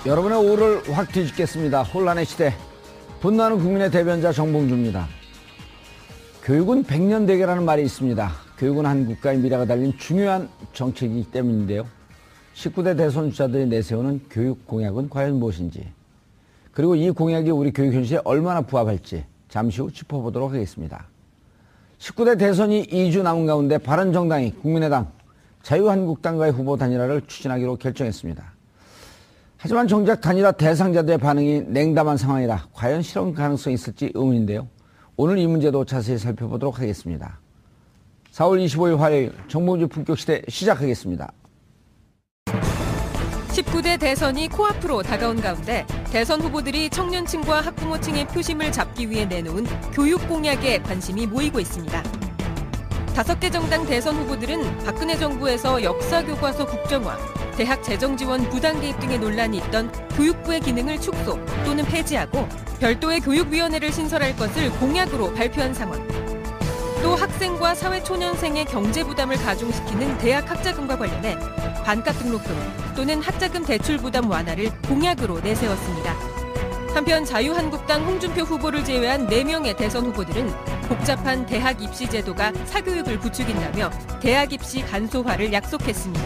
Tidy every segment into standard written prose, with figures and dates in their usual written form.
여러분의 오를 확 뒤집겠습니다. 혼란의 시대, 분노하는 국민의 대변자 정봉주입니다. 교육은 백년대계라는 말이 있습니다. 교육은 한 국가의 미래가 달린 중요한 정책이기 때문인데요. 19대 대선 주자들이 내세우는 교육 공약은 과연 무엇인지, 그리고 이 공약이 우리 교육 현실에 얼마나 부합할지 잠시 후 짚어보도록 하겠습니다. 19대 대선이 2주 남은 가운데 바른정당이 국민의당, 자유한국당과의 후보 단일화를 추진하기로 결정했습니다. 하지만 정작 단일화 대상자들의 반응이 냉담한 상황이라 과연 실현 가능성이 있을지 의문인데요. 오늘 이 문제도 자세히 살펴보도록 하겠습니다. 4월 25일 화요일 정봉주 품격시대 시작하겠습니다. 19대 대선이 코앞으로 다가온 가운데 대선 후보들이 청년층과 학부모층의 표심을 잡기 위해 내놓은 교육 공약에 관심이 모이고 있습니다. 5개 정당 대선 후보들은 박근혜 정부에서 역사교과서 국정화, 대학 재정지원 부당 개입 등의 논란이 있던 교육부의 기능을 축소 또는 폐지하고 별도의 교육위원회를 신설할 것을 공약으로 발표한 상황. 또 학생과 사회초년생의 경제 부담을 가중시키는 대학 학자금과 관련해 반값 등록금 또는 학자금 대출 부담 완화를 공약으로 내세웠습니다. 한편 자유한국당 홍준표 후보를 제외한 4명의 대선 후보들은 복잡한 대학 입시 제도가 사교육을 부추긴다며 대학 입시 간소화를 약속했습니다.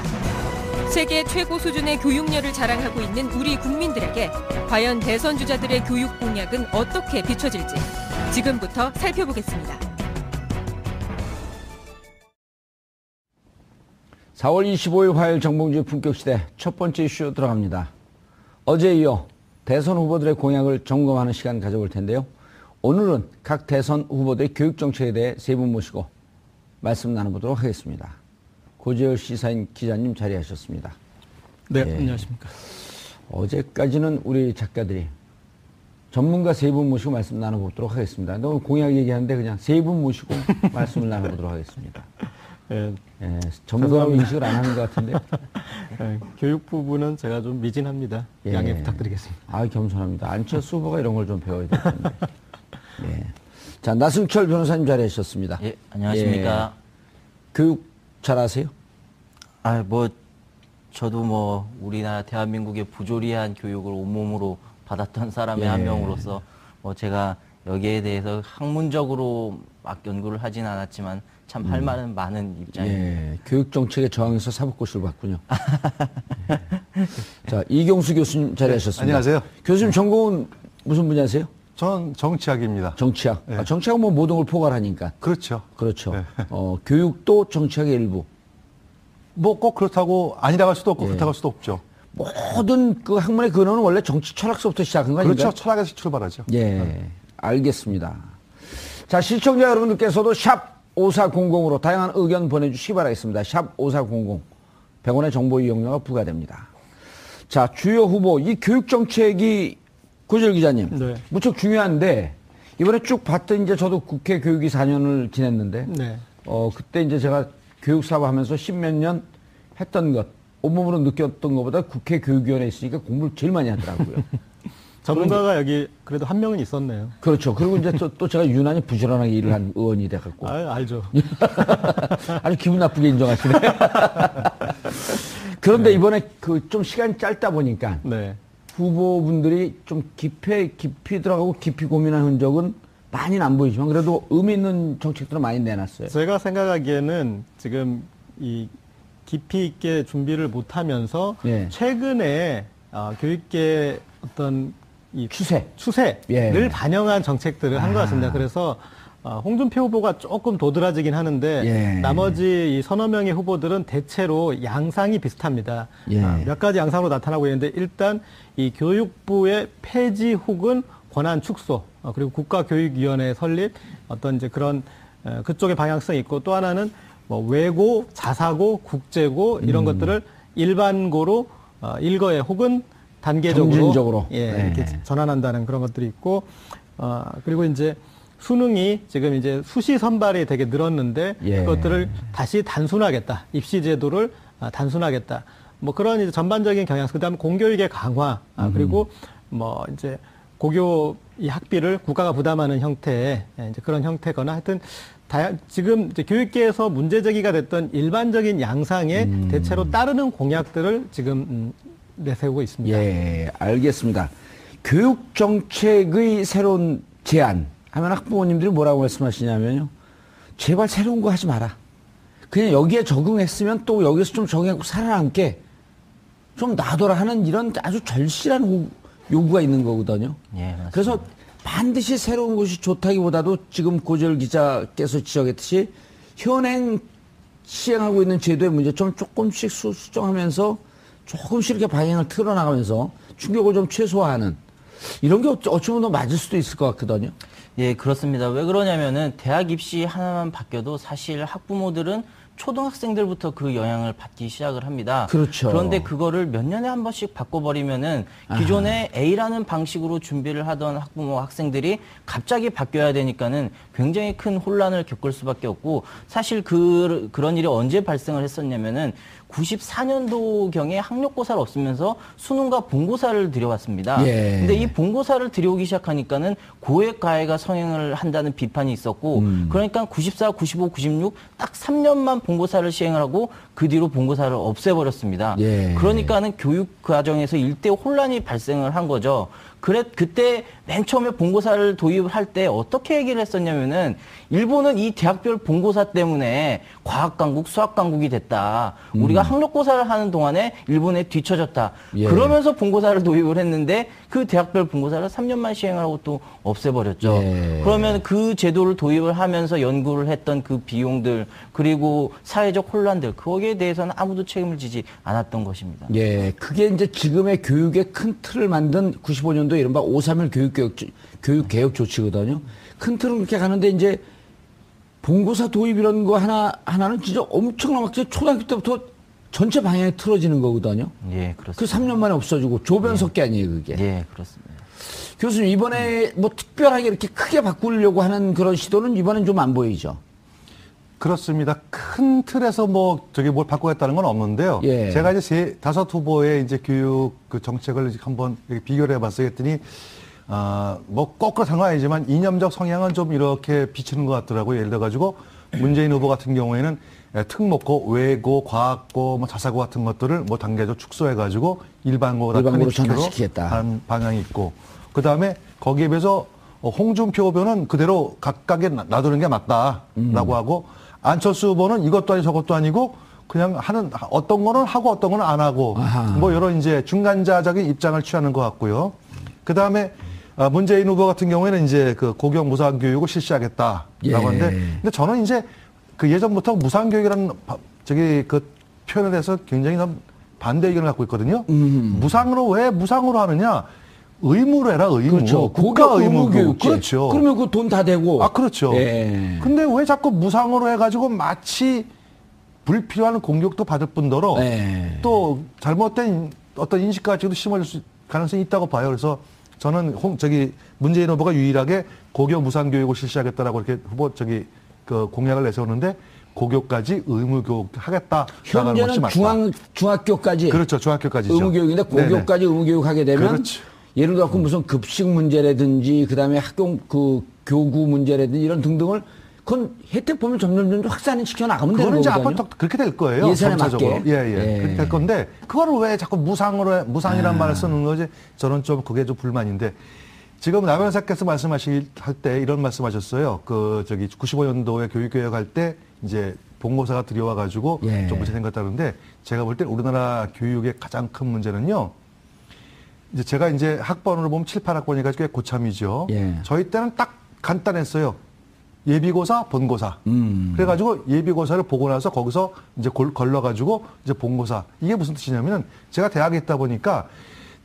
세계 최고 수준의 교육열을 자랑하고 있는 우리 국민들에게 과연 대선 주자들의 교육 공약은 어떻게 비춰질지 지금부터 살펴보겠습니다. 4월 25일 화요일 정봉주의 품격시대 첫 번째 이슈 들어갑니다. 어제에 이어 대선 후보들의 공약을 점검하는 시간 가져볼 텐데요. 오늘은 각 대선 후보들의 교육 정책에 대해 세 분 모시고 말씀 나눠보도록 하겠습니다. 고재열 시사인 기자님 자리하셨습니다. 네, 안녕하십니까. 어제까지는 우리 작가들이 전문가 세 분 모시고 말씀 나눠보도록 하겠습니다. 오늘 공약 얘기하는데 그냥 세 분 모시고 말씀을 나눠보도록 하겠습니다. 전문가로 인식을 안 하는 것 같은데요. 교육 부분은 제가 좀 미진합니다. 양해 부탁드리겠습니다. 겸손합니다. 안철수 후보가 이런 걸 좀 배워야 될 텐데. 자, 나승철 변호사님 자리하셨습니다. 예, 안녕하십니까. 교육 잘하세요? 저도 우리나라 대한민국의 부조리한 교육을 온몸으로 받았던 사람의 한 명으로서 제가 여기에 대해서 학문적으로 막 연구를 하진 않았지만 참 할 말은 많은 입장입니다. 교육 정책에 저항해서 사법고시를 봤군요. 자, 이경수 교수님 자리하셨습니다. 안녕하세요. 교수님 전공은 무슨 분야세요? 전 정치학입니다. 정치학. 네. 정치학은 모든 걸 포괄하니까. 그렇죠. 그렇죠. 네. 교육도 정치학의 일부. 꼭 그렇다고 아니라고 할 수도 없고 그렇다고 할 수도 없죠. 모든 그 학문의 근원은 원래 정치 철학서부터 시작한 거 아닌가요? 그렇죠. 철학에서 출발하죠. 알겠습니다. 자, 시청자 여러분들께서도 샵 5400으로 다양한 의견 보내주시기 바라겠습니다. 샵 5400. 100원의 정보 이용료가 부과됩니다. 자, 주요 후보, 이 교육 정책이 고재열 기자님, 무척 중요한데, 이번에 쭉 봤더니 이제 저도 국회 교육위 4년을 지냈는데, 그때 이제 제가 교육사업 하면서 10몇 년 했던 것, 온몸으로 느꼈던 것보다 국회 교육위원회에 있으니까 공부를 제일 많이 하더라고요. 전문가가 여기 그래도 한 명은 있었네요. 그렇죠. 그리고 이제 또 제가 유난히 부지런하게 일을 한 의원이 돼갖고. 알죠. 아주 기분 나쁘게 인정하시네. 그런데 이번에 좀 시간이 짧다 보니까 후보분들이 좀 깊이 들어가고 깊이 고민한 흔적은 많이는 안 보이지만 그래도 의미 있는 정책들은 많이 내놨어요. 제가 생각하기에는 지금 이 깊이 있게 준비를 못하면서 최근에 교육계 어떤 이 추세를 반영한 정책들을 한 것 같습니다. 그래서 홍준표 후보가 조금 도드라지긴 하는데 나머지 이 서너 명의 후보들은 대체로 양상이 비슷합니다. 몇 가지 양상으로 나타나고 있는데 일단 이 교육부의 폐지 혹은 권한 축소 그리고 국가교육위원회 설립 어떤 이제 그런 그쪽의 방향성이 있고 또 하나는 외고, 자사고, 국제고 이런 것들을 일반고로 일거에 혹은 단계적으로 이렇게 전환한다는 그런 것들이 있고 그리고 이제 수능이 지금 이제 수시 선발이 되게 늘었는데 그것들을 다시 단순하겠다. 입시 제도를 단순하겠다. 그런 이제 전반적인 경향. 그다음에 공교육의 강화 그리고 이제 고교 이 학비를 국가가 부담하는 형태의 이제 그런 형태거나 하여튼 지금 이제 교육계에서 문제 제기가 됐던 일반적인 양상에 대체로 따르는 공약들을 지금 내세우고 있습니다. 예, 알겠습니다. 교육 정책의 새로운 제안 하면 학부모님들이 뭐라고 말씀하시냐면요. 제발 새로운 거 하지 마라. 그냥 여기에 적응했으면 또 여기서 좀 적응하고 살아남게 좀 놔둬라 하는 이런 아주 절실한 요구가 있는 거거든요. 예, 맞습니다. 그래서 반드시 새로운 것이 좋다기보다도 지금 고재열 기자께서 지적했듯이 현행 시행하고 있는 제도의 문제점 조금씩 수정하면서 조금씩 이렇게 방향을 틀어나가면서 충격을 좀 최소화하는 이런 게 어찌 보면 더 맞을 수도 있을 것 같거든요. 예, 그렇습니다. 왜 그러냐면은 대학 입시 하나만 바뀌어도 사실 학부모들은 초등학생들부터 그 영향을 받기 시작을 합니다. 그렇죠. 그런데 그거를 몇 년에 한 번씩 바꿔버리면은 기존에 A라는 방식으로 준비를 하던 학부모 학생들이 갑자기 바뀌어야 되니까는 굉장히 큰 혼란을 겪을 수밖에 없고 사실 그런 일이 언제 발생을 했었냐면은 94년도경에 학력고사를 없으면서 수능과 본고사를 들여왔습니다. 예. 근데 이 본고사를 들여오기 시작하니까는 고액 가해가 성행을 한다는 비판이 있었고 그러니까 94, 95, 96 딱 3년만 본고사를 시행을 하고 그 뒤로 본고사를 없애버렸습니다. 예. 그러니까는 교육 과정에서 일대 혼란이 발생을 한 거죠. 그때 맨 처음에 본고사를 도입을 할 때 어떻게 얘기를 했었냐면은 일본은 이 대학별 본고사 때문에 과학 강국, 수학 강국이 됐다. 우리가 학력고사를 하는 동안에 일본에 뒤처졌다. 예. 그러면서 본고사를 도입을 했는데 그 대학별 본고사를 3년만 시행을 하고 또 없애버렸죠. 예. 그러면 그 제도를 도입을 하면서 연구를 했던 그 비용들 그리고 사회적 혼란들 거기에 대해서는 아무도 책임을 지지 않았던 것입니다. 예, 그게 이제 지금의 교육의 큰 틀을 만든 95년도 이른바 5.3일 교육개혁 조치거든요. 큰 틀은 그렇게 가는데 이제 본고사 도입 이런 거 하나는 진짜 엄청나게 초등학교 때부터 전체 방향이 틀어지는 거거든요. 예, 그 그렇습니다. 3년 만에 없어지고 조변석계 아니에요, 그게. 예, 그렇습니다. 교수님, 이번에 뭐 특별하게 이렇게 크게 바꾸려고 하는 그런 시도는 이번엔 좀 안 보이죠? 그렇습니다. 큰 틀에서 뭘 바꾸겠다는 건 없는데요. 예. 제가 이제 5 후보의 이제 교육 그 정책을 한번 비교를 해봤어요. 했더니, 뭐 거꾸로 상관 아니지만 이념적 성향은 좀 이렇게 비치는 것 같더라고요. 예를 들어가지고 문재인 후보 같은 경우에는 특목고, 외고, 과학고, 뭐 자사고 같은 것들을 뭐 단계적으로 축소해가지고 일반고로 전환시키겠다 하는 방향이 있고, 그 다음에 거기에 비해서 홍준표 후보는 그대로 각각에 놔두는 게 맞다라고 하고, 안철수 후보는 이것도 아니고 저것도 아니고 그냥 어떤 거는 하고 어떤 거는 안 하고 아하. 뭐 이런 이제 중간자적인 입장을 취하는 것 같고요. 그 다음에 문재인 후보 같은 경우에는 이제 그 고교 무상교육을 실시하겠다라고 예. 하는데, 근데 저는 이제 그 예전부터 무상교육이라는 그 표현에 대해서 굉장히 반대 의견을 갖고 있거든요. 왜 무상으로 하느냐? 의무로 해라, 의무. 그렇죠. 국가 의무교육. 그렇죠. 그러면 그 돈 다 되고. 그렇죠. 예. 근데 왜 자꾸 무상으로 해가지고 마치 불필요한 공격도 받을 뿐더러 예. 또 잘못된 어떤 인식까지도 심어질 가능성이 있다고 봐요. 그래서 저는 문재인 후보가 유일하게 고교 무상교육을 실시하겠다라고 이렇게 그 공약을 내세웠는데 고교까지 의무교육 하겠다라는 것이 맞다. 중학교까지. 그렇죠. 중학교까지죠. 의무교육인데 고교까지 의무교육 하게 되면. 그렇죠. 예를 들어 무슨 급식 문제라든지 그다음에 교구 문제라든지 이런 등등을 그건 혜택 보면 점점 확산을 시켜 나가면 되는 거거든요. 그거는 이제 앞으로 그렇게 될 거예요. 예산에 점차적으로. 맞게. 예. 그렇게 될 건데 그거를 왜 자꾸 무상이란 말을 쓰는 거지? 저는 좀 그게 좀 불만인데 지금 나 변호사께서 말씀하실 때 이런 말씀하셨어요. 95년도에 교육개혁할 때 이제 본고사가 들여와 가지고 좀 문제 생겼다는데 제가 볼 때 우리나라 교육의 가장 큰 문제는요. 제가 이제 학번으로 보면 7, 8학번이니까 꽤 고참이죠. 예. 저희 때는 딱 간단했어요. 예비고사, 본고사. 그래가지고 예비고사를 보고 나서 거기서 이제 걸러가지고 이제 본고사. 이게 무슨 뜻이냐면은 제가 대학에 있다 보니까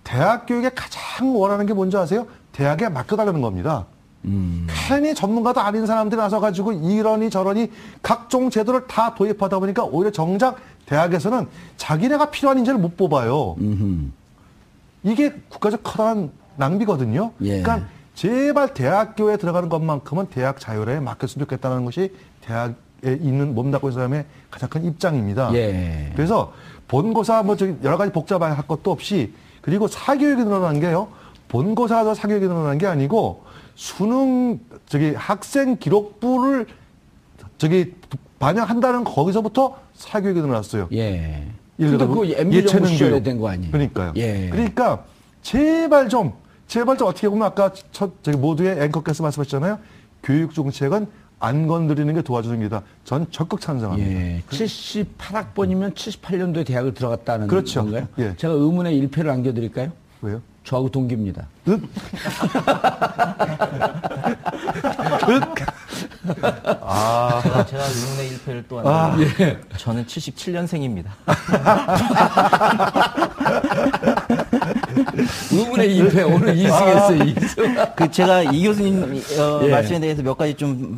대학 교육에 가장 원하는 게 뭔지 아세요? 대학에 맡겨달라는 겁니다. 괜히 전문가도 아닌 사람들이 나서가지고 이러니 저러니 각종 제도를 다 도입하다 보니까 오히려 정작 대학에서는 자기네가 필요한 인재를 못 뽑아요. 이게 국가적 커다란 낭비거든요. 예. 그러니까 제발 대학교에 들어가는 것만큼은 대학 자율에 맡겼으면 좋겠다는 것이 대학에 있는 몸담고 있는 사람의 가장 큰 입장입니다. 예. 그래서 본고사 여러 가지 복잡할 것도 없이 그리고 사교육이 늘어난 게요. 본고사도 사교육이 늘어난 게 아니고 수능 학생 기록부를 반영한다는 거기서부터 사교육이 늘어났어요. 예. 예를 근데 들어 그 MB 정부 시절에 된 거 아니에요? 그러니까요. 예. 그러니까 제발 좀 어떻게 보면 아까 저기 모두의 앵커께서 말씀하셨잖아요. 교육 정책은 안 건드리는 게 도와주는 게다. 전 적극 찬성합니다. 예. 78학번이면 78년도에 대학을 들어갔다는 그렇죠. 건가요? 예. 제가 의문의 1패를 안겨드릴까요? 왜요? 저하고 동기입니다. 제가 의문의 1패를 또 하는데 저는 77년생입니다. 의문의 2패 오늘 2승했어요. 2승. 제가 이 교수님 예. 말씀에 대해서 몇 가지 좀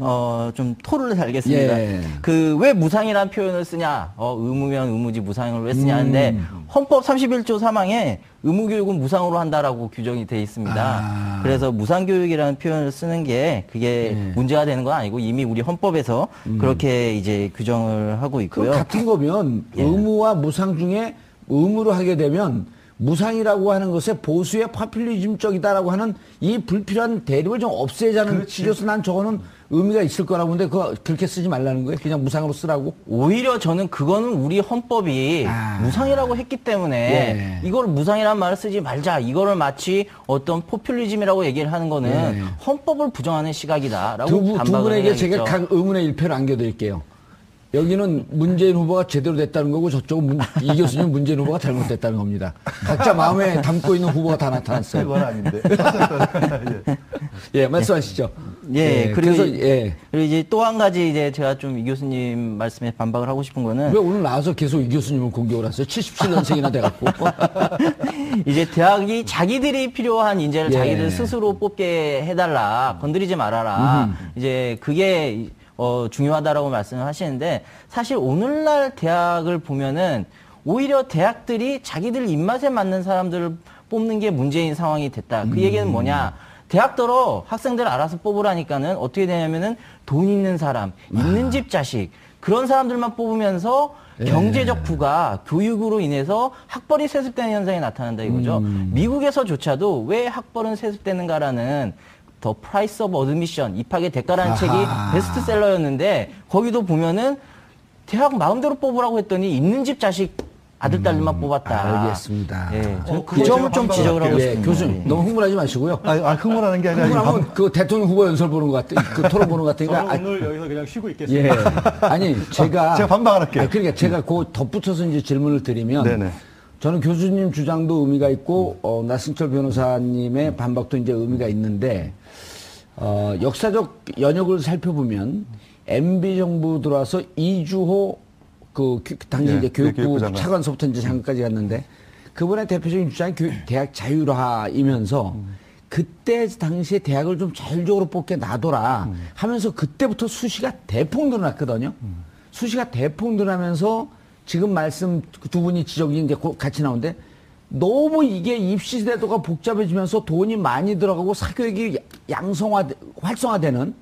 토를 달겠습니다. 예. 왜 무상이라는 표현을 쓰냐? 의무면 의무지 무상을 왜 쓰냐 하는데 헌법 31조 3항에 의무교육은 무상으로 한다라고 규정이 돼 있습니다. 그래서 무상교육이라는 표현을 쓰는 게 그게 문제가 되는 건 아니고 이미 우리 헌법에서 그렇게 이제 규정을 하고 있고요. 같은 거면 의무와 무상 중에 의무로 하게 되면 무상이라고 하는 것에 보수의 파퓰리즘적이다라고 하는 이 불필요한 대립을 좀 없애자는 취지로서 난 저거는 의미가 있을 거라고 보는데 그거 그렇게 쓰지 말라는 거예요? 그냥 무상으로 쓰라고? 오히려 저는 그거는 우리 헌법이 무상이라고 했기 때문에 이걸 무상이라는 말을 쓰지 말자. 이거를 마치 어떤 포퓰리즘이라고 얘기를 하는 거는 헌법을 부정하는 시각이다라고 두 반박을 분에게 해야겠죠. 제가 각 의문의 1패를 안겨드릴게요. 여기는 문재인 후보가 제대로 됐다는 거고 저쪽은 이 교수님 문재인 후보가 잘못됐다는 겁니다. 각자 마음에 담고 있는 후보가 다 나타났어요. 그건 아닌데. 예, 말씀하시죠. 그리고 그래서 그리고 이제 또 한 가지 이제 제가 좀 이 교수님 말씀에 반박을 하고 싶은 거는 왜 오늘 나와서 계속 이 교수님을 공격을 하세요? 77년생이나 돼갖고. 이제 대학이 자기들이 필요한 인재를 자기들 스스로 뽑게 해달라, 건드리지 말아라. 이제 그게 중요하다라고 말씀을 하시는데 사실 오늘날 대학을 보면은 오히려 대학들이 자기들 입맛에 맞는 사람들을 뽑는 게 문제인 상황이 됐다. 그 얘기는 뭐냐? 대학들어 학생들 알아서 뽑으라니까는 어떻게 되냐면은 돈 있는 사람, 있는 집 자식 그런 사람들만 뽑으면서 경제적 부가 교육으로 인해서 학벌이 세습되는 현상이 나타난다 이거죠. 미국에서조차도 왜 학벌은 세습되는가라는 더 프라이스 오브 어드미션 입학의 대가라는 책이 베스트셀러였는데 거기도 보면은 대학 마음대로 뽑으라고 했더니 있는 집 자식 아들 딸만 뽑았다. 알겠습니다. 그 점을 좀 지적을 하고 싶습니다. 교수님 너무 흥분하지 마시고요. 흥분하는 게 아니라 흥분하면 그 대통령 후보 연설 보는 것 같아. 그 토론 보는 것 같으니까. 오늘 여기서 그냥 쉬고 있겠습니다. 아니 제가 반박을 할게요. 그러니까 제가 그 덧붙여서 이제 질문을 드리면. 네네. 저는 교수님 주장도 의미가 있고 나승철 변호사님의 반박도 이제 의미가 있는데 역사적 연역을 살펴보면 MB 정부 들어와서 이주호 당시 이제 교육부 차관서부터 이제 장관까지 갔는데 그분의 대표적인 주장이 대학 자율화이면서 그때 당시에 대학을 좀 자율적으로 뽑게 놔둬라 하면서 그때부터 수시가 대폭 늘어났거든요. 수시가 대폭 늘어나면서 지금 말씀 두 분이 지적이 이제 같이 나오는데 너무 이게 입시 제도가 복잡해지면서 돈이 많이 들어가고 사교육이 활성화되는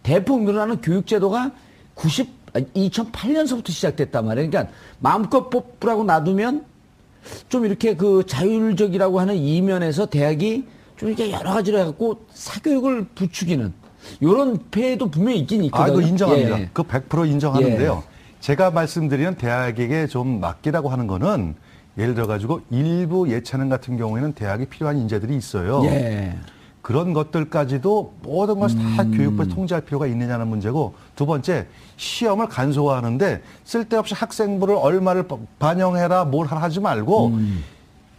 대폭 늘어나는 교육 제도가 2008년서부터 시작됐단 말이에요. 그러니까 마음껏 뽑으라고 놔두면 좀 이렇게 그 자율적이라고 하는 이면에서 대학이 좀 이렇게 여러 가지로 해갖고 사교육을 부추기는 이런 폐해도 분명히 있긴 있거든요. 이거 인정합니다. 그 100% 인정하는데요. 제가 말씀드리는 대학에게 좀 맡기라고 하는 거는 예를 들어가지고 일부 예체능 같은 경우에는 대학에 필요한 인재들이 있어요. 그런 것들까지도 모든 것을 다 교육부에서 통제할 필요가 있느냐는 문제고 두 번째 시험을 간소화하는데 쓸데없이 학생부를 얼마를 반영해라 뭘 하지 말고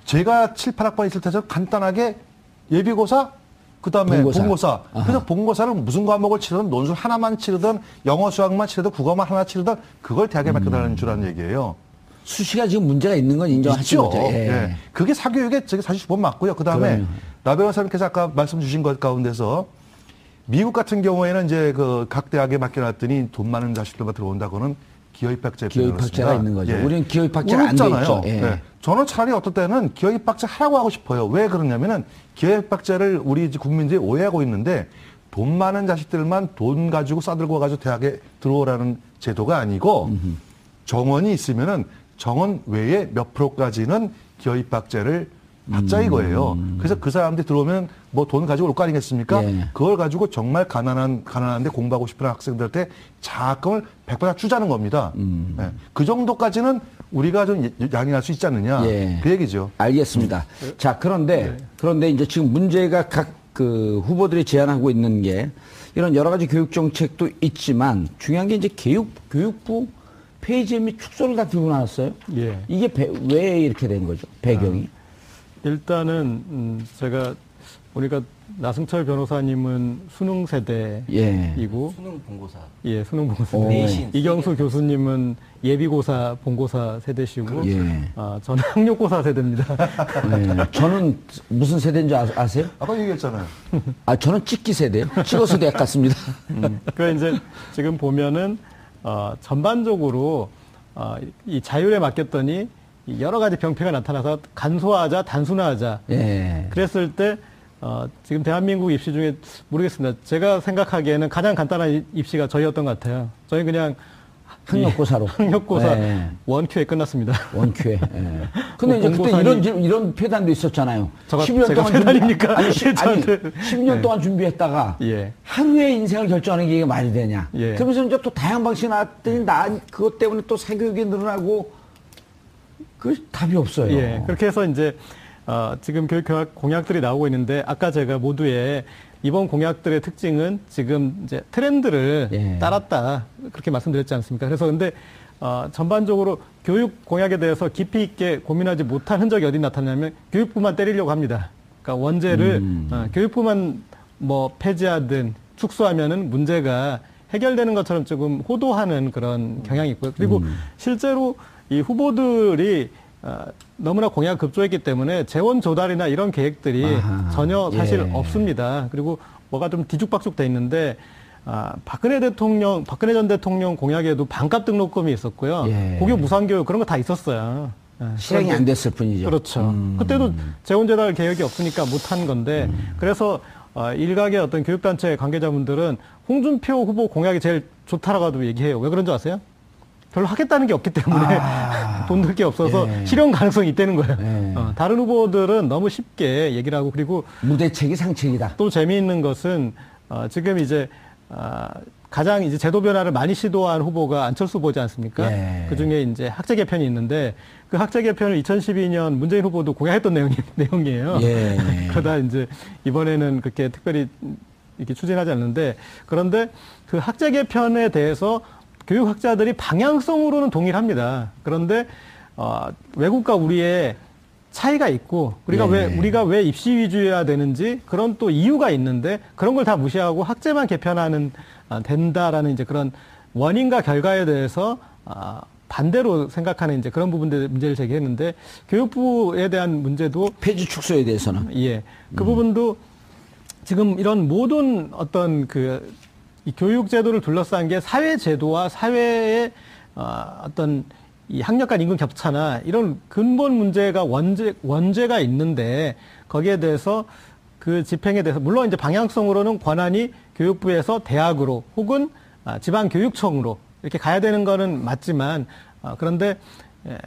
제가 7, 8학번 있을 때처럼 간단하게 예비고사 그다음에 본고사. 그래서 본고사를 무슨 과목을 치르든 논술 하나만 치르든 영어 수학만 치르든 국어만 하나 치르든 그걸 대학에 맡겨달라는 주라는 얘기예요. 수시가 지금 문제가 있는 건 인정하죠. 그게 사교육의 사실 주범 맞고요. 그다음에 나 변호사님께서 아까 말씀 주신 것 가운데서 미국 같은 경우에는 이제 그 각 대학에 맡겨놨더니 돈 많은 자식들만 들어온다고는 기여입학제 기여입학제가 있는 거죠. 우리는 기여입학제가 안 돼 있죠. 저는 차라리 어떨 때는 기여입학제 하라고 하고 싶어요. 왜 그러냐면은 기여입학제를 우리 국민들이 오해하고 있는데 돈 많은 자식들만 돈 가지고 싸들고 와가지고 대학에 들어오라는 제도가 아니고 정원이 있으면은 정원 외에 몇 프로까지는 기여입학제를 받자 이거예요. 그래서 그 사람들이 들어오면 뭐 돈 가지고 올 거 아니겠습니까? 그걸 가지고 정말 가난한데 공부하고 싶은 학생들한테 장학금을 100% 주자는 겁니다. 그 정도까지는 우리가 좀 양해할 수 있지 않느냐. 예. 그 얘기죠. 알겠습니다. 자, 그런데 이제 지금 문제가 각 그 후보들이 제안하고 있는 게 이런 여러 가지 교육 정책도 있지만 중요한 게 이제 교육부 폐지 및 축소를 다 들고 나왔어요. 예. 이게 왜 이렇게 된 거죠? 배경이? 일단은 제가 보니까 나승철 변호사님은 수능 세대이고 수능 본고사. 예, 수능 본고사. 내신. 이경수 교수님은 예비고사 본고사 세대시고 예. 저는 학력고사 세대입니다. 네. 저는 무슨 세대인지 아세요? 아까 얘기했잖아요. 저는 찍기 세대요. 찍어서 대학 갔습니다. 그러니까 이제 지금 보면은 전반적으로 이 자율에 맡겼더니 여러 가지 병폐가 나타나서 간소화하자, 단순화하자. 예. 그랬을 때 지금 대한민국 입시 중에 모르겠습니다. 제가 생각하기에는 가장 간단한 입시가 저희였던 것 같아요. 저희 그냥 학력고사로. 학력고사 네. 원큐에 끝났습니다. 원큐에. 예. 근데 이제 그때 이런 폐단도 있었잖아요. 10년 동안 폐단입니까? 아니 10년 동안 준비했다가 예. 하루에 인생을 결정하는 게 이게 말이 되냐. 예. 그러면서 이제 또 다양한 방식이 나왔더니 그것 때문에 또 사교육이 늘어나고 그 답이 없어요. 예. 그렇게 해서 이제 지금 교육 공약들이 나오고 있는데 아까 제가 모두에 이번 공약들의 특징은 지금 이제 트렌드를 예. 따랐다 그렇게 말씀드렸지 않습니까? 그래서 근데 전반적으로 교육 공약에 대해서 깊이 있게 고민하지 못한 흔적이 어디 나타나냐면 교육부만 때리려고 합니다. 그러니까 원제를 교육부만 뭐 폐지하든 축소하면은 문제가 해결되는 것처럼 조금 호도하는 그런 경향이 있고요. 그리고 실제로 이 후보들이 너무나 공약 급조했기 때문에 재원 조달이나 이런 계획들이 전혀 사실 예. 없습니다. 그리고 뭐가 좀 뒤죽박죽 돼 있는데 박근혜 전 대통령 공약에도 반값 등록금이 있었고요. 예. 고교 무상교육 그런 거 다 있었어요. 실행이 안 됐을 뿐이죠. 그렇죠. 그때도 재원 조달 계획이 없으니까 못한 건데 그래서 일각의 어떤 교육단체 관계자분들은 홍준표 후보 공약이 제일 좋다라고도 얘기해요. 왜 그런 줄 아세요? 별로 하겠다는 게 없기 때문에 돈 들 게 없어서 예. 실현 가능성이 있다는 거예요. 예. 다른 후보들은 너무 쉽게 얘기를 하고 그리고 무대책이 상책이다. 또 재미있는 것은 지금 이제 가장 이제 제도 변화를 많이 시도한 후보가 안철수 후보지 않습니까? 예. 그 중에 이제 학제 개편이 있는데 그 학제 개편을 2012년 문재인 후보도 공약했던 내용이에요. 예. 그러다 이제 이번에는 그렇게 특별히 이렇게 추진하지 않는데 그런데 그 학제 개편에 대해서 교육학자들이 방향성으로는 동일합니다. 그런데 외국과 우리의 차이가 있고 우리가 왜 입시 위주여야 되는지 그런 또 이유가 있는데 그런 걸 다 무시하고 학제만 개편하는 된다라는 이제 그런 원인과 결과에 대해서 반대로 생각하는 이제 그런 부분들 문제를 제기했는데 교육부에 대한 문제도 폐지 축소에 대해서는 예. 그 부분도 지금 이런 모든 어떤 이 교육 제도를 둘러싼 게 사회 제도와 사회의 어떤 이 학력 간 임금 격차나 이런 근본 문제가 원죄가 있는데 거기에 대해서 그 집행에 대해서 물론 이제 방향성으로는 권한이 교육부에서 대학으로 혹은 지방교육청으로 이렇게 가야 되는 거는 맞지만 그런데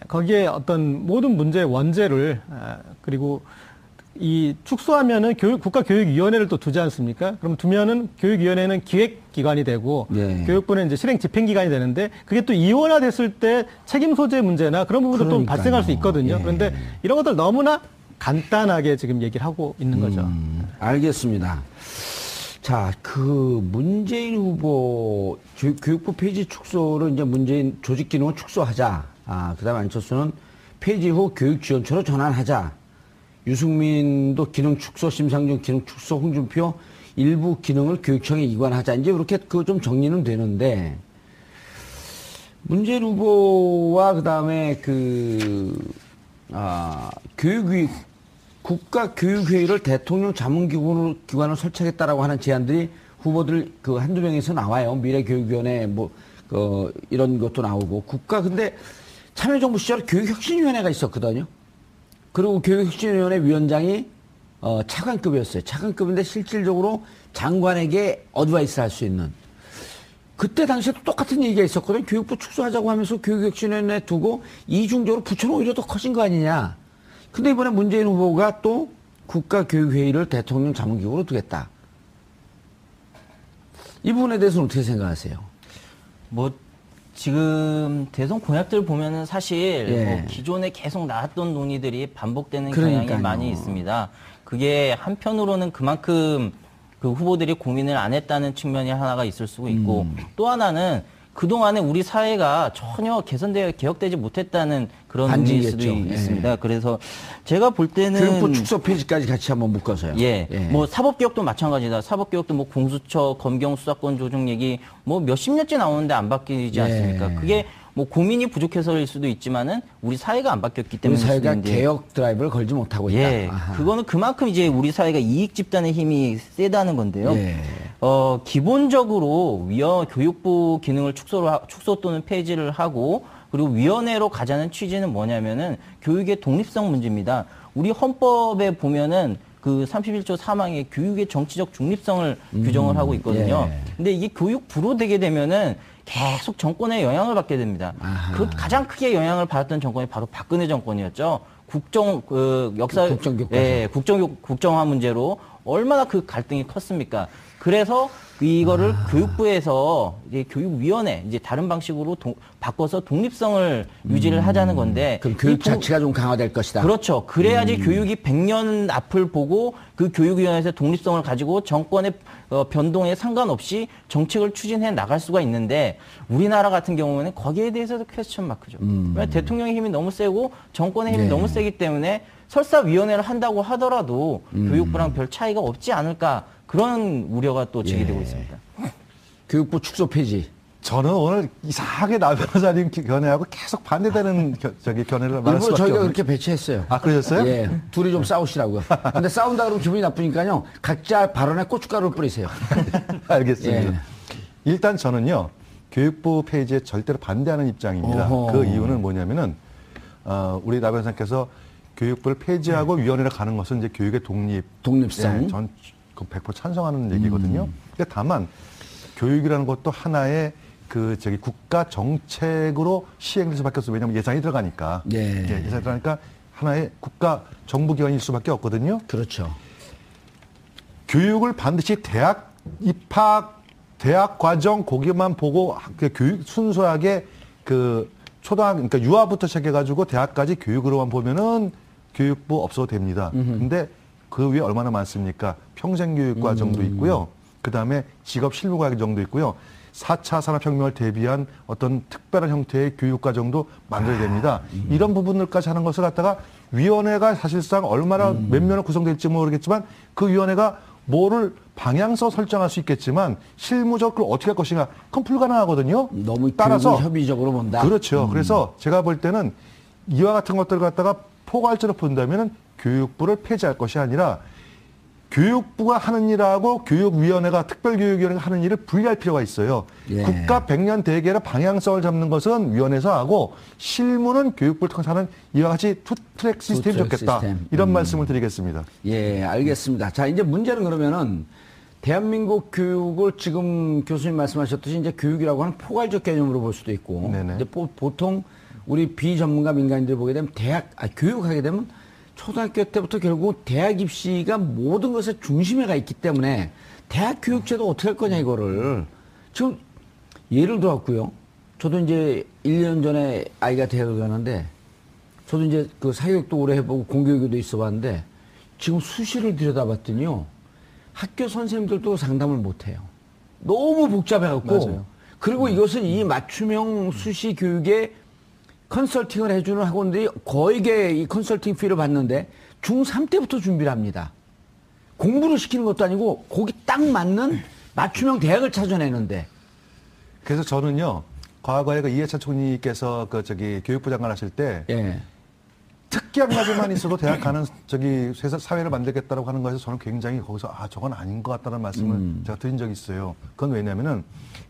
거기에 어떤 모든 문제의 원죄를 그리고 이 축소하면은 국가교육위원회를 또 두지 않습니까? 그럼 두면은 교육위원회는 기획기관이 되고 예. 교육부는 이제 실행 집행기관이 되는데 그게 또 이원화됐을 때 책임 소재 문제나 그런 부분도 또 발생할 수 있거든요. 예. 그런데 이런 것들 너무나 간단하게 지금 얘기를 하고 있는 거죠. 알겠습니다. 자, 문재인 후보 교육부 폐지 축소를 이제 문재인 조직 기능을 축소하자. 그다음에 안철수는 폐지 후 교육지원처로 전환하자. 유승민도 기능 축소, 심상정 기능 축소, 홍준표 일부 기능을 교육청에 이관하자. 이제 그렇게 좀 정리는 되는데, 문재인 후보와 그다음에 국가교육회의를 대통령 자문기관으로 설치하겠다라고 하는 제안들이 후보들 한두 명에서 나와요. 미래교육위원회 이런 것도 나오고. 근데 참여정부 시절에 교육혁신위원회가 있었거든요. 그리고 교육혁신위원회 위원장이 차관급이었어요. 차관급인데 실질적으로 장관에게 어드바이스 할 수 있는. 그때 당시에도 똑같은 얘기가 있었거든요. 교육부 축소하자고 하면서 교육혁신위원회 두고 이중적으로 부처는 오히려 더 커진 거 아니냐. 근데 이번에 문재인 후보가 또 국가교육회의를 대통령 자문기구로 두겠다. 이 부분에 대해서는 어떻게 생각하세요? 지금 대선 공약들 보면은 사실 예. 뭐 기존에 계속 나왔던 논의들이 반복되는 그러니까요. 경향이 많이 있습니다. 그게 한편으로는 그만큼 그 후보들이 고민을 안 했다는 측면이 하나가 있을 수가 있고 또 하나는 그동안에 우리 사회가 전혀 개혁되지 못했다는 그런 의미일 수도 반증이겠죠. 있습니다. 그래서 제가 볼 때는 교육부 축소 폐지까지 같이 한번 묶어서요. 예. 예. 뭐 사법개혁도 마찬가지다. 사법개혁도 뭐 공수처, 검경, 수사권 조정 얘기 뭐 몇십 년째 나오는데 안 바뀌지 않습니까? 예. 그게 뭐 고민이 부족해서일 수도 있지만은 우리 사회가 안 바뀌었기 우리 때문에 사회가 개혁 드라이브를 걸지 못하고 있다. 예. 아하. 그거는 그만큼 이제 우리 사회가 이익 집단의 힘이 세다는 건데요. 예. 기본적으로 교육부 기능을 축소 또는 폐지를 하고 그리고 위원회로 가자는 취지는 뭐냐면은 교육의 독립성 문제입니다. 우리 헌법에 보면은 그 31조 3항에 교육의 정치적 중립성을 규정을 하고 있거든요. 예. 근데 이게 교육부로 되게 되면은 계속 정권의 영향을 받게 됩니다. 아하. 그 가장 크게 영향을 받았던 정권이 바로 박근혜 정권이었죠. 국정교과서. 예, 국정화 문제로 얼마나 그 갈등이 컸습니까? 그래서 이거를 교육부에서 이제 교육위원회 이제 다른 방식으로 바꿔서 독립성을 유지를 하자는 건데 그럼 교육 자체가 좀 강화될 것이다. 그렇죠. 그래야지 교육이 100년 앞을 보고 그 교육위원회에서 독립성을 가지고 정권의 변동에 상관없이 정책을 추진해 나갈 수가 있는데 우리나라 같은 경우는 거기에 대해서도 퀘스천 마크죠. 왜냐하면 대통령의 힘이 너무 세고 정권의 힘이 네. 너무 세기 때문에 설사 위원회를 한다고 하더라도 교육부랑 별 차이가 없지 않을까 그런 우려가 또 제기되고 있습니다. 교육부 축소 폐지. 저는 오늘 이상하게 나 변호사님 견해하고 계속 반대되는 견해를 말할 일부 수밖에 저희가 없는. 그렇게 배치했어요. 아, 그러셨어요? 예, 둘이 좀 싸우시라고요. 근데 싸운다 그러면 기분이 나쁘니까요. 각자 발언에 고춧가루를 뿌리세요. 알겠습니다. 예. 일단 저는요, 교육부 폐지에 절대로 반대하는 입장입니다. 어허. 그 이유는 뭐냐면은, 우리 나 변호사님께서 교육부를 폐지하고 위원회를 가는 것은 이제 교육의 독립성. 예, 전 100% 찬성하는 얘기거든요. 근데 다만, 교육이라는 것도 하나의 국가 정책으로 시행될 수밖에 없어요. 왜냐하면 예산이 들어가니까. 예. 예산이 들어가니까 하나의 국가 정부기관일 수밖에 없거든요. 그렇죠. 교육을 반드시 대학 입학, 대학 과정 거기만 보고 교육 순수하게 그러니까 유아부터 시작해가지고 대학까지 교육으로만 보면은 교육부 없어도 됩니다. 근데 그 위에 얼마나 많습니까? 평생교육 과정도 있고요. 그 다음에 직업 실무 과정도 있고요. 4차 산업혁명을 대비한 어떤 특별한 형태의 교육 과정도 만들어야 됩니다. 이런 부분들까지 하는 것을 갖다가 위원회가 사실상 얼마나 몇 명으로 구성될지 모르겠지만 그 위원회가 뭐를 방향성 설정할 수 있겠지만 실무적으로 어떻게 할 것인가 그건 불가능하거든요. 너무 따라서 교육을 협의적으로 본다. 그렇죠. 그래서 제가 볼 때는 이와 같은 것들을 갖다가 포괄적으로 본다면은 교육부를 폐지할 것이 아니라 교육부가 하는 일하고 교육위원회가 특별교육위원회가 하는 일을 분리할 필요가 있어요. 예. 국가 100년 대계의 방향성을 잡는 것은 위원회에서 하고 실무는 교육부를 통해서 하는 이와 같이 투트랙 시스템이 투트랙 좋겠다. 시스템. 이런 말씀을 드리겠습니다. 예, 알겠습니다. 자, 이제 문제는 그러면은 대한민국 교육을 지금 교수님 말씀하셨듯이 이제 교육이라고 하는 포괄적 개념으로 볼 수도 있고. 네네. 근데 보통 우리 비전문가 민간인들이 보게 되면 교육하게 되면 초등학교 때부터 결국 대학 입시가 모든 것의 중심에 가 있기 때문에 대학 교육제도 어떻게 할 거냐 이거를 지금 예를 들었고요. 저도 이제 1년 전에 아이가 대학을 가는데 저도 이제 그 사교육도 오래 해보고 공교육도 있어 봤는데 지금 수시를 들여다봤더니요. 학교 선생님들도 상담을 못 해요. 너무 복잡해갖고. 맞아요. 그리고 이것을 이 맞춤형 수시 교육에 컨설팅을 해주는 학원들이 거의 이 컨설팅 피를 받는데 중3 때부터 준비를 합니다. 공부를 시키는 것도 아니고 거기 딱 맞는 맞춤형 대학을 찾아내는데. 그래서 저는요, 과거에 이해찬 총리께서 교육부 장관 하실 때 예. 특기한 가지만 있어도 대학 가는 사회를 만들겠다라고 하는 것에서 저는 굉장히 거기서 저건 아닌 것 같다는 말씀을 제가 드린 적이 있어요. 그건 왜냐면은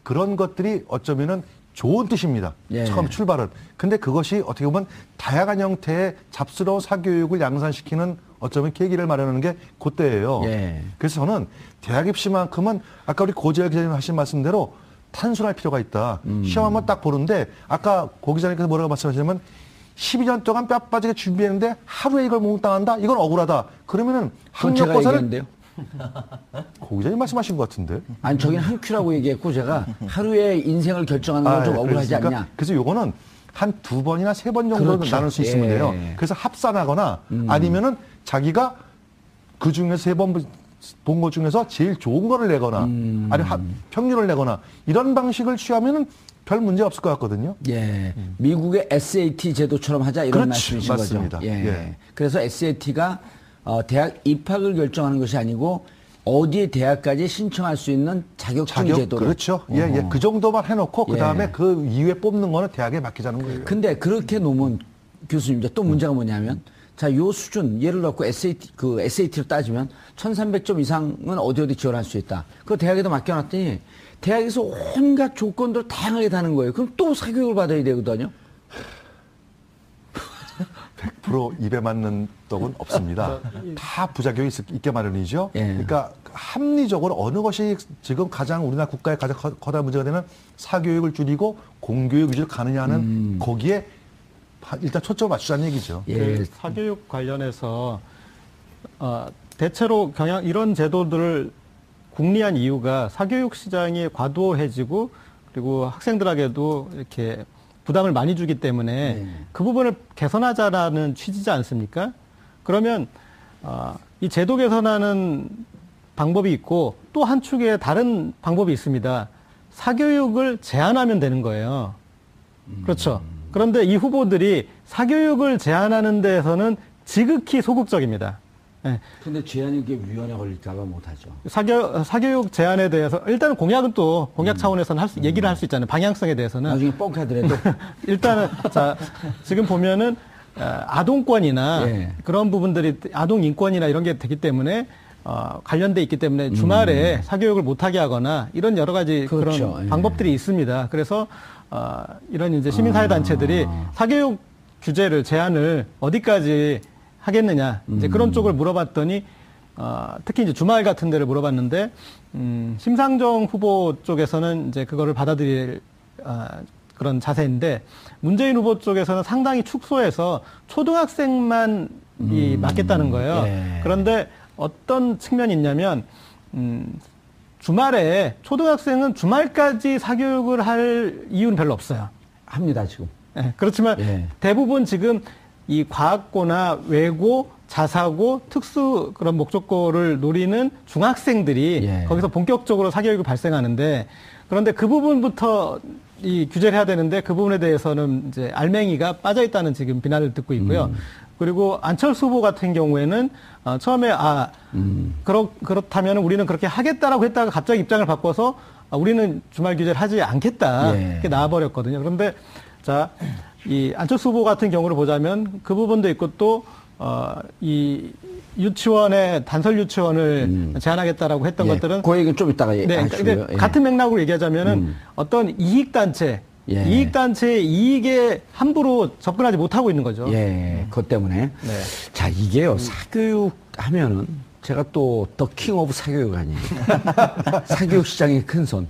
그런 것들이 어쩌면은 좋은 뜻입니다. 예. 처음 출발은. 근데 그것이 어떻게 보면 다양한 형태의 잡스러운 사교육을 양산시키는 어쩌면 계기를 마련하는 게 그때예요. 예. 그래서 저는 대학 입시만큼은 아까 우리 고재열 기자님 하신 말씀대로 단순할 필요가 있다. 시험 한번 딱 보는데 아까 고 기자님께서 뭐라고 말씀하시냐면 12년 동안 뼈 빠지게 준비했는데 하루에 이걸 몽땅한다? 이건 억울하다. 그러면은 그건 제가 학력고사를 얘기했는데요. 고 기자님 말씀하신 것 같은데. 아니, 저긴 한 큐라고 얘기했고, 제가 하루의 인생을 결정하는 건 좀 억울하지 않냐. 그래서 요거는 한 2번이나 3번 정도 그렇죠. 나눌 수 있으면 돼요. 그래서 합산하거나 아니면은 자기가 그 중에서 3번 본 것 중에서 제일 좋은 거를 내거나 아니면 평균을 내거나 이런 방식을 취하면은 별 문제 없을 것 같거든요. 예. 미국의 SAT 제도처럼 하자 이런 그렇지, 말씀이신 맞습니다. 거죠. 예. 예. 그래서 SAT가 대학 입학을 결정하는 것이 아니고 어디에 대학까지 신청할 수 있는 자격증 제도로. 그렇죠. 예, 예. 그 정도만 해놓고 그 다음에 예. 그 이후에 뽑는 거는 대학에 맡기자는 거예요. 근데 그렇게 놓으면 교수님 이제 또 문제가 뭐냐면 자, 요 수준 예를 들어 SAT로 따지면 1300점 이상은 어디 지원할 수 있다. 그거 대학에도 맡겨놨더니 대학에서 온갖 조건들 다양하게 다는 거예요. 그럼 또 사교육을 받아야 되거든요. 100% 입에 맞는 떡은 없습니다. 다 부작용이 있게 마련이죠. 예. 그러니까 합리적으로 어느 것이 지금 가장 우리나라 국가의 가장 커다란 문제가 되는 사교육을 줄이고 공교육 위주로 가느냐 하는 거기에 일단 초점을 맞추자는 얘기죠. 예. 그 사교육 관련해서 대체로 이런 제도들을 궁리한 이유가 사교육 시장이 과도해지고 그리고 학생들에게도 이렇게 부담을 많이 주기 때문에 그 부분을 개선하자라는 취지지 않습니까? 그러면 이 제도 개선하는 방법이 있고 또 한 축에 다른 방법이 있습니다. 사교육을 제한하면 되는 거예요. 그렇죠. 그런데 이 후보들이 사교육을 제한하는 데에서는 지극히 소극적입니다. 네. 근데 제한이 게 위원회 걸릴까봐 못하죠. 사교육 제한에 대해서 일단은 공약은 또 공약 차원에서는 얘기를 할 수 있잖아요. 방향성에 대해서는. 나중에 뻥카더라도. 일단은 자 지금 보면은 아동권이나 예. 그런 부분들이 아동 인권이나 이런 게 되기 때문에 관련돼 있기 때문에 주말에 사교육을 못하게 하거나 이런 여러 가지 그렇죠. 그런 예. 방법들이 있습니다. 그래서 이런 이제 시민사회 단체들이 사교육 규제를 제한을 어디까지 하겠느냐 이제 그런 쪽을 물어봤더니 특히 이제 주말 같은 데를 물어봤는데 심상정 후보 쪽에서는 이제 그거를 받아들일 그런 자세인데 문재인 후보 쪽에서는 상당히 축소해서 초등학생만 맡겠다는 거예요. 예. 그런데 어떤 측면이 있냐면 주말에 초등학생은 주말까지 사교육을 할 이유는 별로 없어요. 합니다, 지금. 네, 그렇지만 예. 대부분 지금 이 과학고나 외고, 자사고, 특수 그런 목적고를 노리는 중학생들이 예. 거기서 본격적으로 사교육이 발생하는데 그런데 그 부분부터 이 규제를 해야 되는데 그 부분에 대해서는 이제 알맹이가 빠져 있다는 지금 비난을 듣고 있고요. 그리고 안철수 후보 같은 경우에는 처음에 그렇다면 우리는 그렇게 하겠다라고 했다가 갑자기 입장을 바꿔서 우리는 주말 규제를 하지 않겠다 예. 이렇게 나와버렸거든요. 그런데 자, 이 안철수 후보 같은 경우를 보자면 그 부분도 있고 또 이 유치원의 단설 유치원을 제한하겠다라고 했던 예. 것들은 그 얘기는 좀 이따가 하시고요. 예. 같은 맥락으로 얘기하자면은 어떤 이익단체 예. 이익단체의 이익에 함부로 접근하지 못하고 있는 거죠. 예, 그것 때문에. 네. 자, 이게요, 사교육 하면은 제가 또 더 킹 오브 사교육 아니에요. 사교육 시장의 큰 손.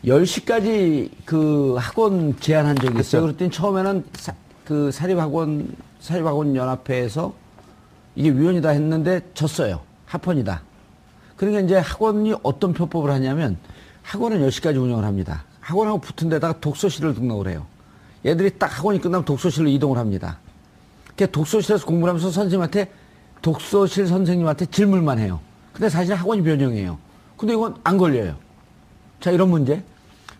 10시까지 그 학원 제한한 적이 있어요. 그랬더니 처음에는 사립학원 연합회에서 이게 위원이다 했는데 졌어요. 합헌이다. 그러니까 이제 학원이 어떤 편법을 하냐면 학원은 10시까지 운영을 합니다. 학원하고 붙은 데다가 독서실을 등록을 해요. 애들이 딱 학원이 끝나면 독서실로 이동을 합니다. 그 독서실에서 공부를 하면서 독서실 선생님한테 질문만 해요. 근데 사실 학원이 변형해요. 근데 이건 안 걸려요. 자, 이런 문제.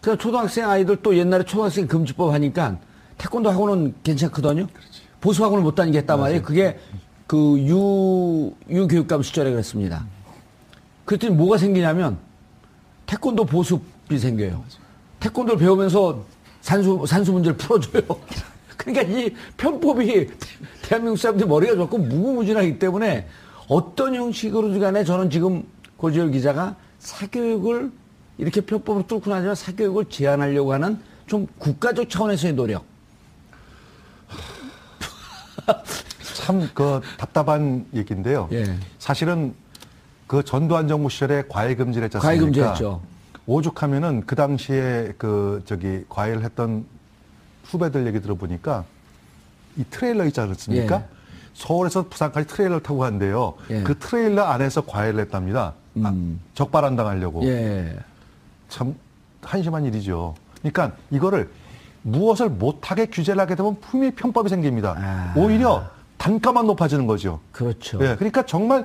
그래서 초등학생 아이들 또 옛날에 초등학생 금지법 하니까 태권도 학원은 괜찮거든요. 보수 학원을 못 다니게 했단 말이에요. 그게 그 유교육감 시절에 그랬습니다. 그랬더니 뭐가 생기냐면 태권도 보수비 생겨요. 태권도를 배우면서 산수 문제를 풀어줘요. 그러니까 이 편법이 대한민국 사람들이 머리가 좋고 무궁무진하기 때문에 어떤 형식으로든 간에 저는 지금 고지열 기자가 사교육을 이렇게 편법으로 뚫고 나지만 사교육을 제한하려고 하는 좀 국가적 차원에서의 노력. 참 답답한 얘기인데요. 예. 사실은 그 전두환 정부 시절에 과일 금지를 했지 않습니까? 과일 금지했죠. 오죽하면은 그 당시에 과일을 했던 후배들 얘기 들어보니까 이 트레일러 있지 않습니까? 예. 서울에서 부산까지 트레일러 타고 간대요. 예. 그 트레일러 안에서 과외를 했답니다. 적발안 당하려고. 예. 참 한심한 일이죠. 그러니까 이거를 무엇을 못하게 규제를 하게 되면 품위 편법이 생깁니다. 오히려 단가만 높아지는 거죠. 그렇죠. 예, 그러니까 정말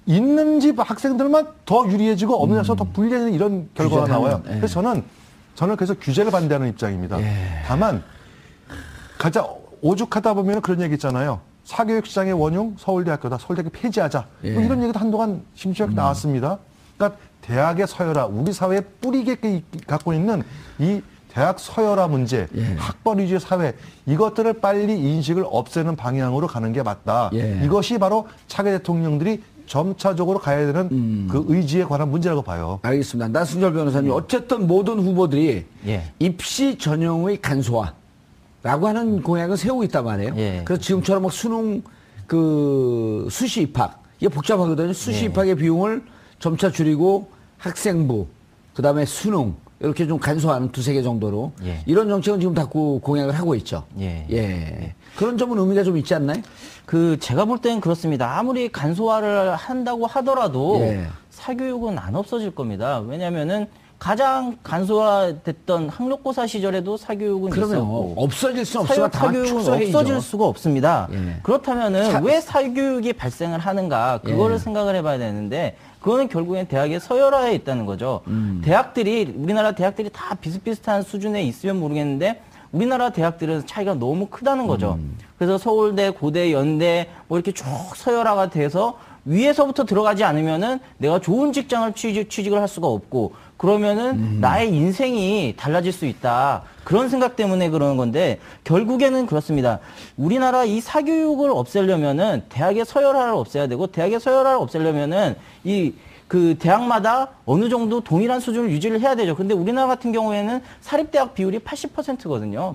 있는 집 학생들만 더 유리해지고 없는 데서 더 불리해지는 이런 결과가 나와요. 예. 그래서 저는 그래서 규제를 반대하는 입장입니다. 예. 다만 가장 오죽하다 보면 그런 얘기 있잖아요. 사교육 시장의 원흉 서울대학교다. 서울대학교 폐지하자. 예. 뭐 이런 얘기도 한동안 심심하게 나왔습니다. 그러니까 대학의 서열화, 우리 사회에 뿌리 깊게 갖고 있는 이 대학 서열화 문제, 예. 학벌 위주의 사회, 이것들을 빨리 인식을 없애는 방향으로 가는 게 맞다. 예. 이것이 바로 차기 대통령들이 점차적으로 가야 되는 그 의지에 관한 문제라고 봐요. 알겠습니다. 나승철 변호사님, 어쨌든 모든 후보들이 예. 입시 전형의 간소화라고 하는 공약을 세우고 있단 말이에요. 예. 그래서 지금처럼 막 수능 수시 입학, 이게 복잡하거든요. 수시 예. 입학의 비용을 점차 줄이고 학생부, 그다음에 수능 이렇게 좀 간소화하는 2-3개 정도로 예. 이런 정책은 지금 자꾸 공약을 하고 있죠. 예. 예. 그런 점은 의미가 좀 있지 않나요? 제가 볼 때는 그렇습니다. 아무리 간소화를 한다고 하더라도 예. 사교육은 안 없어질 겁니다. 왜냐면은 가장 간소화됐던 학력고사 시절에도 사교육은 그러면 있었고 없어질 수는 없지만 다만 사교육은 축소해야죠. 없어질 수가 없습니다. 예. 그렇다면은 왜 사교육이 발생을 하는가 그거를 예. 생각을 해봐야 되는데 그거는 결국엔 대학의 서열화에 있다는 거죠. 우리나라 대학들이 다 비슷비슷한 수준에 있으면 모르겠는데 우리나라 대학들은 차이가 너무 크다는 거죠. 그래서 서울대, 고대, 연대 뭐 이렇게 쭉 서열화가 돼서 위에서부터 들어가지 않으면은 내가 좋은 직장을 취직을 할 수가 없고 그러면은 나의 인생이 달라질 수 있다. 그런 생각 때문에 그러는 건데 결국에는 그렇습니다. 우리나라 이 사교육을 없애려면은 대학의 서열화를 없애야 되고 대학의 서열화를 없애려면은 대학마다 어느 정도 동일한 수준을 유지를 해야 되죠. 근데 우리나라 같은 경우에는 사립대학 비율이 80%거든요.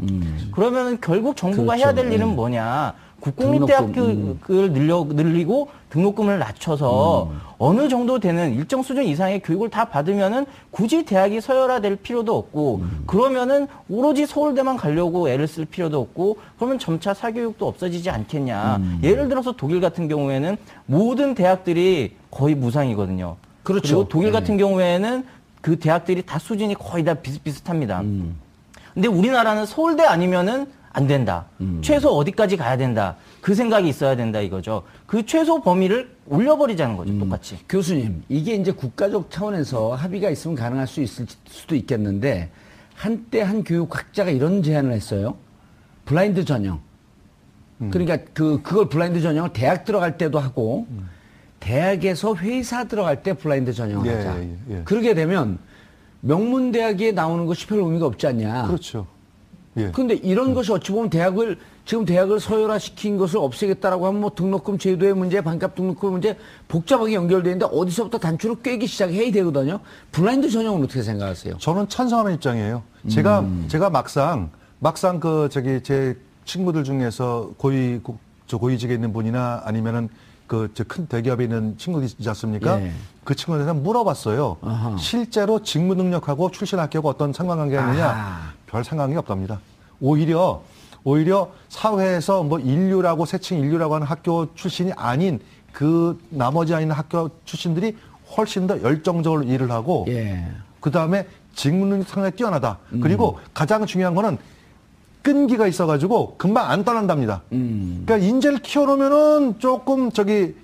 그러면 결국 정부가 그렇죠. 해야 될 일은 예. 뭐냐. 국공립대학을 늘리고 등록금을 낮춰서 어느 정도 되는 일정 수준 이상의 교육을 다 받으면은 굳이 대학이 서열화될 필요도 없고 그러면은 오로지 서울대만 가려고 애를 쓸 필요도 없고 그러면 점차 사교육도 없어지지 않겠냐. 예를 들어서 독일 같은 경우에는 모든 대학들이 거의 무상이거든요. 그렇죠. 그리고 독일 네. 같은 경우에는 그 대학들이 다 수준이 거의 다 비슷비슷합니다. 근데 우리나라는 서울대 아니면은 안 된다. 최소 어디까지 가야 된다. 그 생각이 있어야 된다 이거죠. 그 최소 범위를 올려버리자는 거죠. 똑같이. 교수님, 이게 이제 국가적 차원에서 합의가 있으면 가능할 수 있을 수도 있겠는데 한때 한 교육학자가 이런 제안을 했어요. 블라인드 전형. 그러니까 그걸 블라인드 전형을 대학 들어갈 때도 하고 대학에서 회사 들어갈 때 블라인드 전형을 예, 하자. 예. 그러게 되면 명문대학에 나오는 것이 별 의미가 없지 않냐. 그렇죠. 예. 그런데 이런 것이 어찌 보면 지금 대학을 서열화시킨 것을 없애겠다라고 하면 뭐 등록금 제도의 문제, 반값 등록금 문제 복잡하게 연결되어 있는데 어디서부터 단추를 꿰기 시작해야 되거든요. 블라인드 전형은 어떻게 생각하세요? 저는 찬성하는 입장이에요. 제가 막상 제 친구들 중에서 고위직에 있는 분이나 아니면은 큰 대기업에 있는 친구들이지 않습니까? 예. 그 친구들한테 물어봤어요. 아하. 실제로 직무 능력하고 출신 학교가 어떤 상관관계가 있느냐? 아하. 별 상관관계 없답니다. 오히려 사회에서 뭐 인류라고 세칭 인류라고 하는 학교 출신이 아닌 그 나머지 아닌 학교 출신들이 훨씬 더 열정적으로 일을 하고 예. 그다음에 직무 능력이 상당히 뛰어나다. 그리고 가장 중요한 거는 끈기가 있어가지고 금방 안 떠난답니다. 그러니까 인재를 키워놓으면은 조금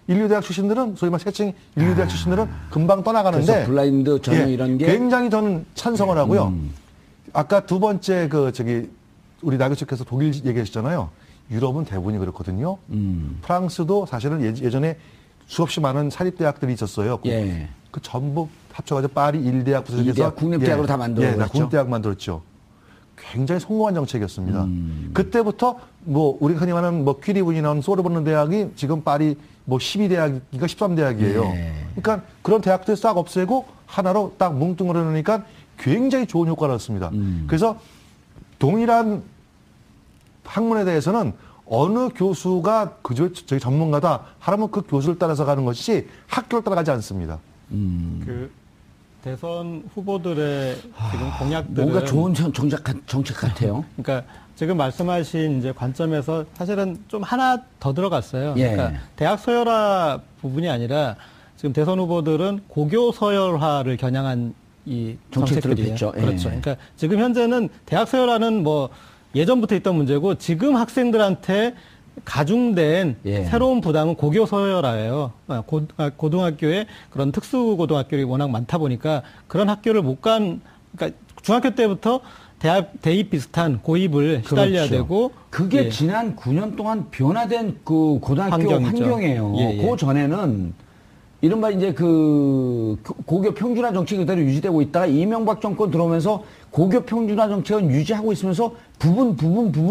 인류대학 출신들은 소위 말 세칭 인류대학 출신들은 금방 떠나가는데 그래서 블라인드 전형 이런 게 굉장히 저는 찬성을 하고요. 아까 두 번째 우리 나 교수께서 독일 얘기하셨잖아요. 유럽은 대부분이 그렇거든요. 프랑스도 사실은 예전에 수없이 많은 사립대학들이 있었어요. 예. 그 전부 합쳐가지고 파리 1대학 부서에서 국립대학으로 다 만들었죠. 국립대학 만들었죠. 굉장히 성공한 정책이었습니다. 그때부터 우리가 흔히 말하는 퀴리분이 나온 소르본 대학이 지금 파리 12대학인가 13대학이에요. 예. 그러니까 그런 대학들 싹 없애고 하나로 딱 뭉뚱그려 놓으니까 굉장히 좋은 효과를 얻습니다. 그래서 동일한 학문에 대해서는 어느 교수가 전문가다 하라면 그 교수를 따라서 가는 것이 학교를 따라가지 않습니다. 대선 후보들의 지금 공약들은 뭔가 좋은 정책 같아요. 그러니까 지금 말씀하신 이제 관점에서 사실은 좀 하나 더 들어갔어요. 예. 그러니까 대학 서열화 부분이 아니라 지금 대선 후보들은 고교 서열화를 겨냥한 이 정책들을 정책들이에요. 폈죠. 예. 그렇죠. 그러니까 지금 현재는 대학 서열화는 뭐 예전부터 있던 문제고 지금 학생들한테 가중된 예. 새로운 부담은 고교 서열화예요. 고등학교에 그런 특수 고등학교들이 워낙 많다 보니까 그런 학교를 못 간, 그러니까 중학교 때부터 대입 비슷한 고입을 시달려야 그렇죠. 되고 그게 예. 지난 9년 동안 변화된 그 고등학교 환경이죠. 환경이에요. 예, 예. 그 전에는 이른바 이제 그 고교 평준화 정책이 그대로 유지되고 있다가 이명박 정권 들어오면서 고교 평준화 정책은 유지하고 있으면서 부분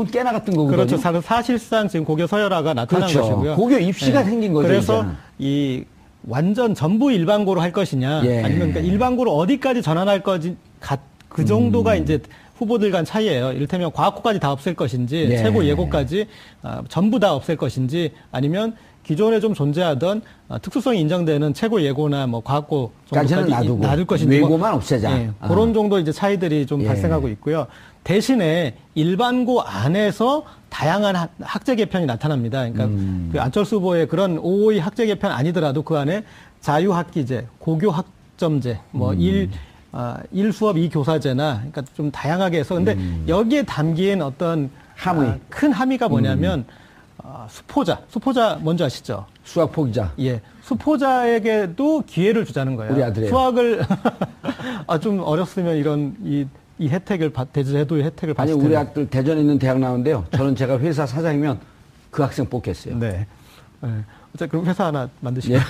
깨나갔던 거거든요. 그렇죠. 사실상 지금 고교 서열화가 나타난 그렇죠. 것이고요. 고교 입시가 생긴 거죠. 그래서 이제는. 이 완전 전부 일반고로 할 것이냐, 예. 아니면 그러니까 일반고로 어디까지 전환할 거지, 그 정도가 이제 후보들 간 차이예요. 이를테면 과학고까지 다 없앨 것인지, 예. 최고 예고까지 전부 다 없앨 것인지, 아니면 기존에 좀 존재하던 특수성이 인정되는 최고 예고나 뭐 과학고 정도까지 놔둘 것인지, 외고만 없애자. 예, 그런 정도 이제 차이들이 좀 예. 발생하고 있고요. 대신에 일반고 안에서 다양한 학제 개편이 나타납니다. 그러니까 그 안철수 후보의 그런 552 학제 개편 아니더라도 그 안에 자유학기제, 고교 학점제, 뭐 일 수업 2교사제나 그러니까 좀 다양하게 해서 근데 여기에 담긴 어떤 함의. 큰 함의가 뭐냐면 수포자 뭔지 아시죠? 수학 포기자. 예, 수포자에게도 기회를 주자는 거예요. 우리 아들이에요. 수학을 좀 어렸으면 이런 이 혜택을 제도의 혜택을 아니 받을 우리 텐데. 아들 대전에 있는 대학 나오는데요. 저는 제가 회사 사장이면 그 학생 뽑겠어요. 네. 어쨌든 그럼 회사 하나 만드시고. 예.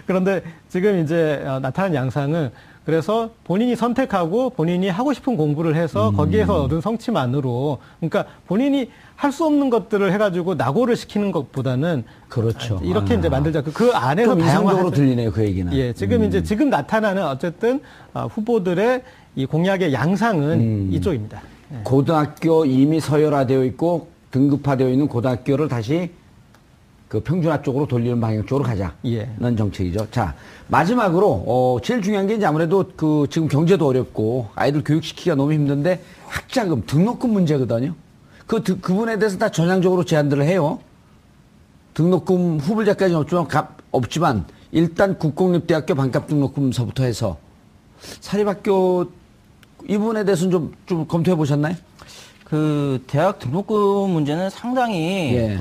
그런데 지금 이제 나타난 양상은 그래서 본인이 선택하고 본인이 하고 싶은 공부를 해서 거기에서 얻은 성취만으로 그러니까 본인이 할 수 없는 것들을 해가지고 낙오를 시키는 것보다는 그렇죠. 이렇게 이제 만들자. 그 안에서 좀 이상적으로 다양한 들리네요, 그 얘기는. 예, 지금 이제 지금 나타나는 어쨌든 후보들의 이 공약의 양상은 이쪽입니다. 예. 고등학교 이미 서열화되어 있고 등급화되어 있는 고등학교를 다시 그 평준화 쪽으로 돌리는 방향 쪽으로 가자는 예. 정책이죠. 자, 마지막으로 제일 중요한 게 이제 아무래도 그 지금 경제도 어렵고 아이들 교육시키기가 너무 힘든데 학자금 등록금 문제거든요. 그 부분에 대해서 다 전향적으로 제안들을 해요. 등록금 후불제까지는 없지만 일단 국공립대학교 반값 등록금서부터 해서 사립학교 이 부분에 대해서는 좀 검토해 보셨나요? 그 대학 등록금 문제는 상당히 예.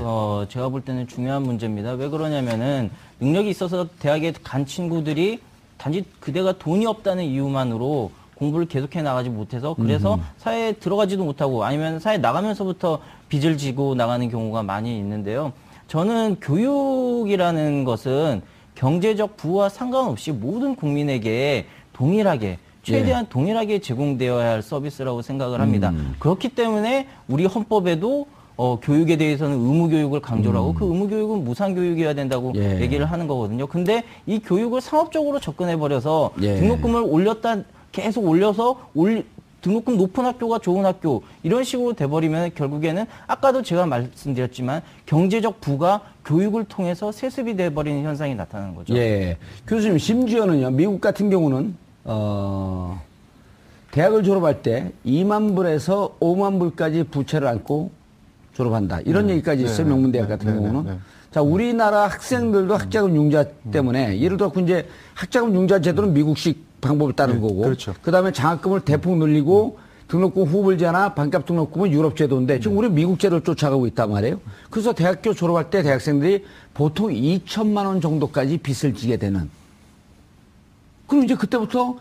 제가 볼 때는 중요한 문제입니다. 왜 그러냐면은 능력이 있어서 대학에 간 친구들이 단지 그대가 돈이 없다는 이유만으로 공부를 계속해 나가지 못해서 그래서 사회에 들어가지도 못하고 아니면 사회에 나가면서부터 빚을 지고 나가는 경우가 많이 있는데요. 저는 교육이라는 것은 경제적 부와 상관없이 모든 국민에게 동일하게 최대한 동일하게 제공되어야 할 서비스라고 생각을 합니다. 그렇기 때문에 우리 헌법에도 교육에 대해서는 의무교육을 강조를 하고 그 의무교육은 무상교육이어야 된다고 얘기를 하는 거거든요. 근데 이 교육을 상업적으로 접근해버려서 등록금을 계속 올려서 등록금 높은 학교가 좋은 학교 이런 식으로 돼버리면 결국에는 아까도 제가 말씀드렸지만 경제적 부가 교육을 통해서 세습이 돼버리는 현상이 나타나는 거죠. 예. 교수님 심지어는요. 미국 같은 경우는 대학을 졸업할 때 2만 불에서 5만 불까지 부채를 안고 졸업한다. 이런 얘기까지 있어요. 명문대학 같은 경우는. 자, 우리나라 학생들도 학자금 융자 때문에 예를 들어 이제 학자금 융자 제도는 미국식 방법을 따른 거고. 그렇죠. 그다음에 장학금을 대폭 늘리고 등록금 후불제나 반값 등록금은 유럽 제도인데 지금 우리 미국 제도를 쫓아가고 있단 말이에요. 그래서 대학교 졸업할 때 대학생들이 보통 2천만 원 정도까지 빚을 지게 되는. 그럼 이제 그때부터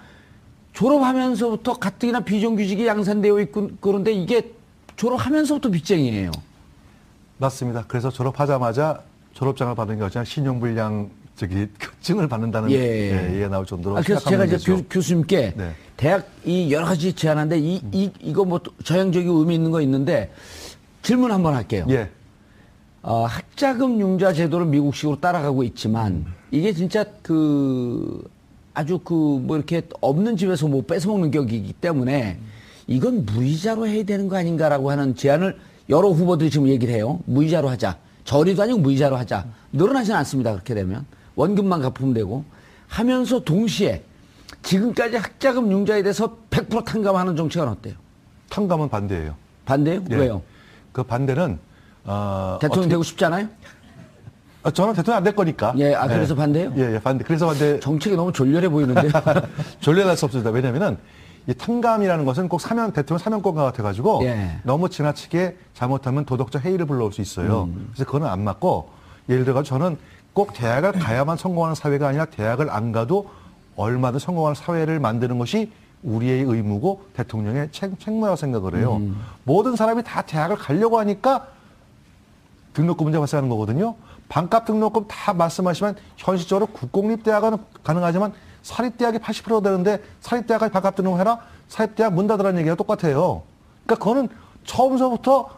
졸업하면서부터 가뜩이나 비정규직이 양산되어 있고 그런데 이게 졸업하면서부터 빚쟁이에요. 맞습니다. 그래서 졸업하자마자 졸업장을 받는 게 아니라 신용불량 증을 받는다는 얘기가 나올 정도로 그래서 제가 이제 문제죠. 교수님께 대학이 여러 가지 제안하는데 이거 뭐 저형적인 의미 있는 거 있는데 질문 한번 할게요. 예. 학자금 융자 제도를 미국식으로 따라가고 있지만 이게 진짜 아주 뭐 이렇게 없는 집에서 뭐 뺏어먹는 격이기 때문에 이건 무이자로 해야 되는 거 아닌가라고 하는 제안을 여러 후보들이 지금 얘기를 해요. 무이자로 하자. 저리도 아니고 무이자로 하자. 늘어나지는 않습니다. 그렇게 되면. 원금만 갚으면 되고. 하면서 동시에 지금까지 학자금 융자에 대해서 100% 탕감하는 정책은 어때요? 탕감은 반대예요. 반대요? 예. 왜요? 그 반대는 대통령 되고 싶지 않아요? 저는 대통령 안 될 거니까. 예, 그래서 반대요? 예, 반대. 그래서 반대. 정책이 너무 졸렬해 보이는데. 졸려날 수 없습니다. 왜냐면은 이 탕감이라는 것은 꼭 대통령 사면권과 같아가지고 예. 너무 지나치게 잘못하면 도덕적 해이를 불러올 수 있어요. 그래서 그거는 안 맞고 예를 들어가지고 저는 꼭 대학을 가야만 성공하는 사회가 아니라 대학을 안 가도 얼마든 성공하는 사회를 만드는 것이 우리의 의무고 대통령의 책무라고 생각을 해요. 모든 사람이 다 대학을 가려고 하니까 등록금 문제가 발생하는 거거든요. 반값 등록금 다 말씀하시면 현실적으로 국공립대학은 가능하지만 사립대학이 80% 되는데 사립대학까지 반값 등록해라? 사립대학 문 닫으라는 얘기가 똑같아요. 그러니까 그거는 처음서부터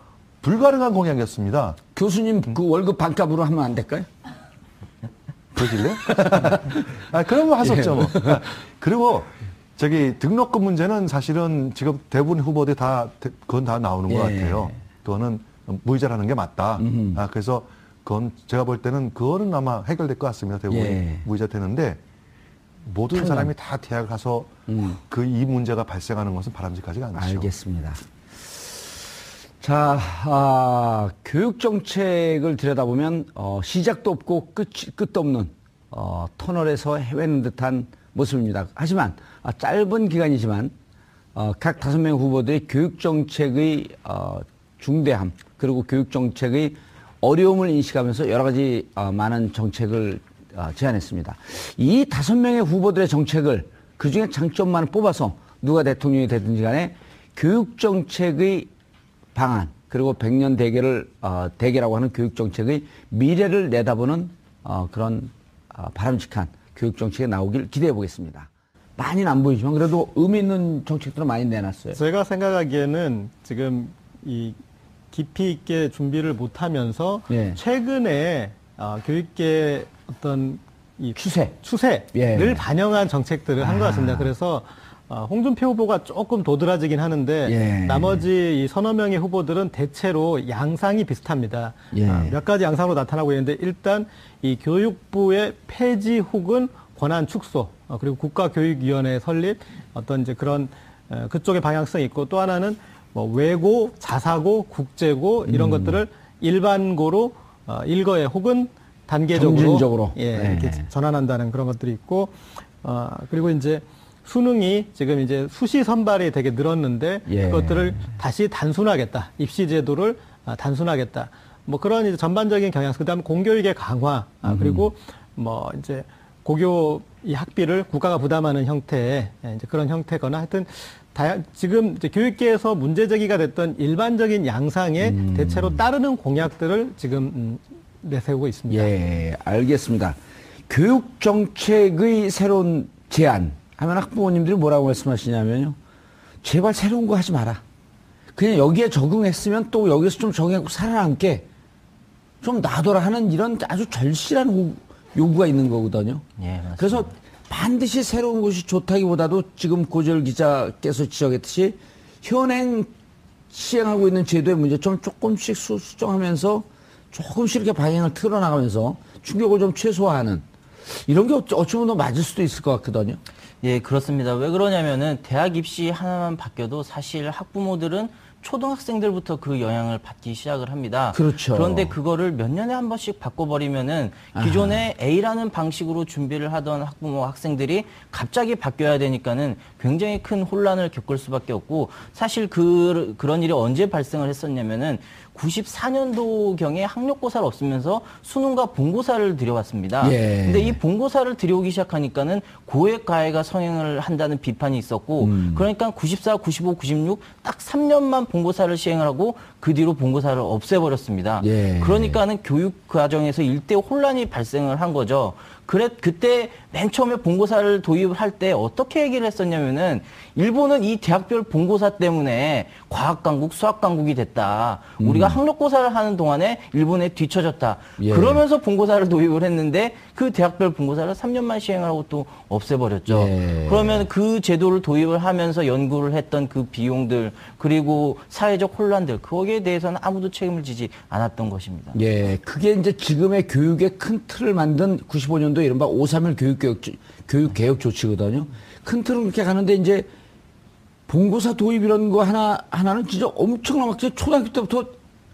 불가능한 공약이었습니다. 교수님 그 월급 반값으로 하면 안 될까요? 그러실래요? 그러면 할 수 없죠, 뭐. 그리고 등록금 문제는 사실은 지금 대부분 후보들이 그건 다 나오는 것 같아요. 그거는 무이자라는 게 맞다. 그래서 그건 제가 볼 때는 그거는 아마 해결될 것 같습니다. 대부분이 무이자 되는데 모든 사람이 다 대학 가서 이 문제가 발생하는 것은 바람직하지가 않죠. 알겠습니다. 자, 교육 정책을 들여다보면 시작도 없고 끝도 없는 터널에서 헤매는 듯한 모습입니다. 하지만 짧은 기간이지만 각 5명 후보들이 교육 정책의 중대함 그리고 교육 정책의 어려움을 인식하면서 여러 가지 많은 정책을 제안했습니다. 이 5명의 후보들의 정책을 그중에 장점만을 뽑아서 누가 대통령이 되든지 간에 교육 정책의 방안 그리고 100년 대계라고 하는 교육 정책의 미래를 내다보는 그런 바람직한 교육 정책이 나오길 기대해 보겠습니다. 많이는 안 보이지만 그래도 의미 있는 정책들은 많이 내놨어요. 제가 생각하기에는 지금 이 깊이 있게 준비를 못하면서 최근에 교육계 어떤 이 추세를 반영한 정책들을 한 것 같습니다. 그래서 홍준표 후보가 조금 도드라지긴 하는데 나머지 이 서너 명의 후보들은 대체로 양상이 비슷합니다. 몇 가지 양상으로 나타나고 있는데 일단 이 교육부의 폐지 혹은 권한 축소 그리고 국가교육위원회 설립 어떤 이제 그런 그쪽의 방향성이 있고 또 하나는 뭐 외고, 자사고, 국제고 이런 것들을 일반고로 일거에 혹은 단계적으로 이렇게 전환한다는 그런 것들이 있고 그리고 이제 수능이 지금 이제 수시 선발이 되게 늘었는데 그것들을 다시 단순하겠다. 입시 제도를 단순하겠다. 뭐 그런 이제 전반적인 경향. 그다음에 공교육의 강화 그리고 뭐 이제 고교 이 학비를 국가가 부담하는 형태의 이제 그런 형태거나 하여튼 지금 이제 교육계에서 문제 제기가 됐던 일반적인 양상에 대체로 따르는 공약들을 지금 내세우고 있습니다. 예, 알겠습니다. 교육 정책의 새로운 제안 하면 학부모님들이 뭐라고 말씀하시냐면요. 제발 새로운 거 하지 마라. 그냥 여기에 적응했으면 또 여기서 좀 적응하고 살아남게 좀 놔둬라 하는 이런 아주 절실한 요구가 있는 거거든요. 맞습니다. 그래서 반드시 새로운 것이 좋다기보다도 지금 고재열 기자께서 지적했듯이 현행 시행하고 있는 제도의 문제점 조금씩 수정하면서 조금씩 이렇게 방향을 틀어나가면서 충격을 좀 최소화하는 이런 게 어찌 보면 더 맞을 수도 있을 것 같거든요. 예, 그렇습니다. 왜 그러냐면은 대학 입시 하나만 바뀌어도 사실 학부모들은 초등학생들부터 그 영향을 받기 시작을 합니다. 그렇죠. 그런데 그거를 몇 년에 한 번씩 바꿔버리면은 기존에 A라는 방식으로 준비를 하던 학부모 학생들이 갑자기 바뀌어야 되니까는 굉장히 큰 혼란을 겪을 수밖에 없고 사실 그런 일이 언제 발생을 했었냐면은 94년도경에 학력고사를 없으면서 수능과 본고사를 들여왔습니다. 근데 이 본고사를 들여오기 시작하니까는 고액 가해가 성행을 한다는 비판이 있었고 그러니까 94, 95, 96 딱 3년만 본고사를 시행을 하고 그 뒤로 본고사를 없애버렸습니다. 그러니까는 교육 과정에서 일대 혼란이 발생을 한 거죠. 그때 맨 처음에 본고사를 도입을 할 때 어떻게 얘기를 했었냐면은 일본은 이 대학별 본고사 때문에 과학 강국, 수학 강국이 됐다. 우리가 학력고사를 하는 동안에 일본에 뒤처졌다. 그러면서 본고사를 도입을 했는데 그 대학별 본고사를 3년만 시행을 하고 또 없애버렸죠. 그러면 그 제도를 도입을 하면서 연구를 했던 그 비용들 그리고 사회적 혼란들 거기에 대해서는 아무도 책임을 지지 않았던 것입니다. 그게 이제 지금의 교육의 큰 틀을 만든 95년도 이른바 5.3일 교육개혁 조치거든요. 큰 틀은 그렇게 가는데 이제 본고사 도입 이런 거 하나는 진짜 엄청나게 초등학교 때부터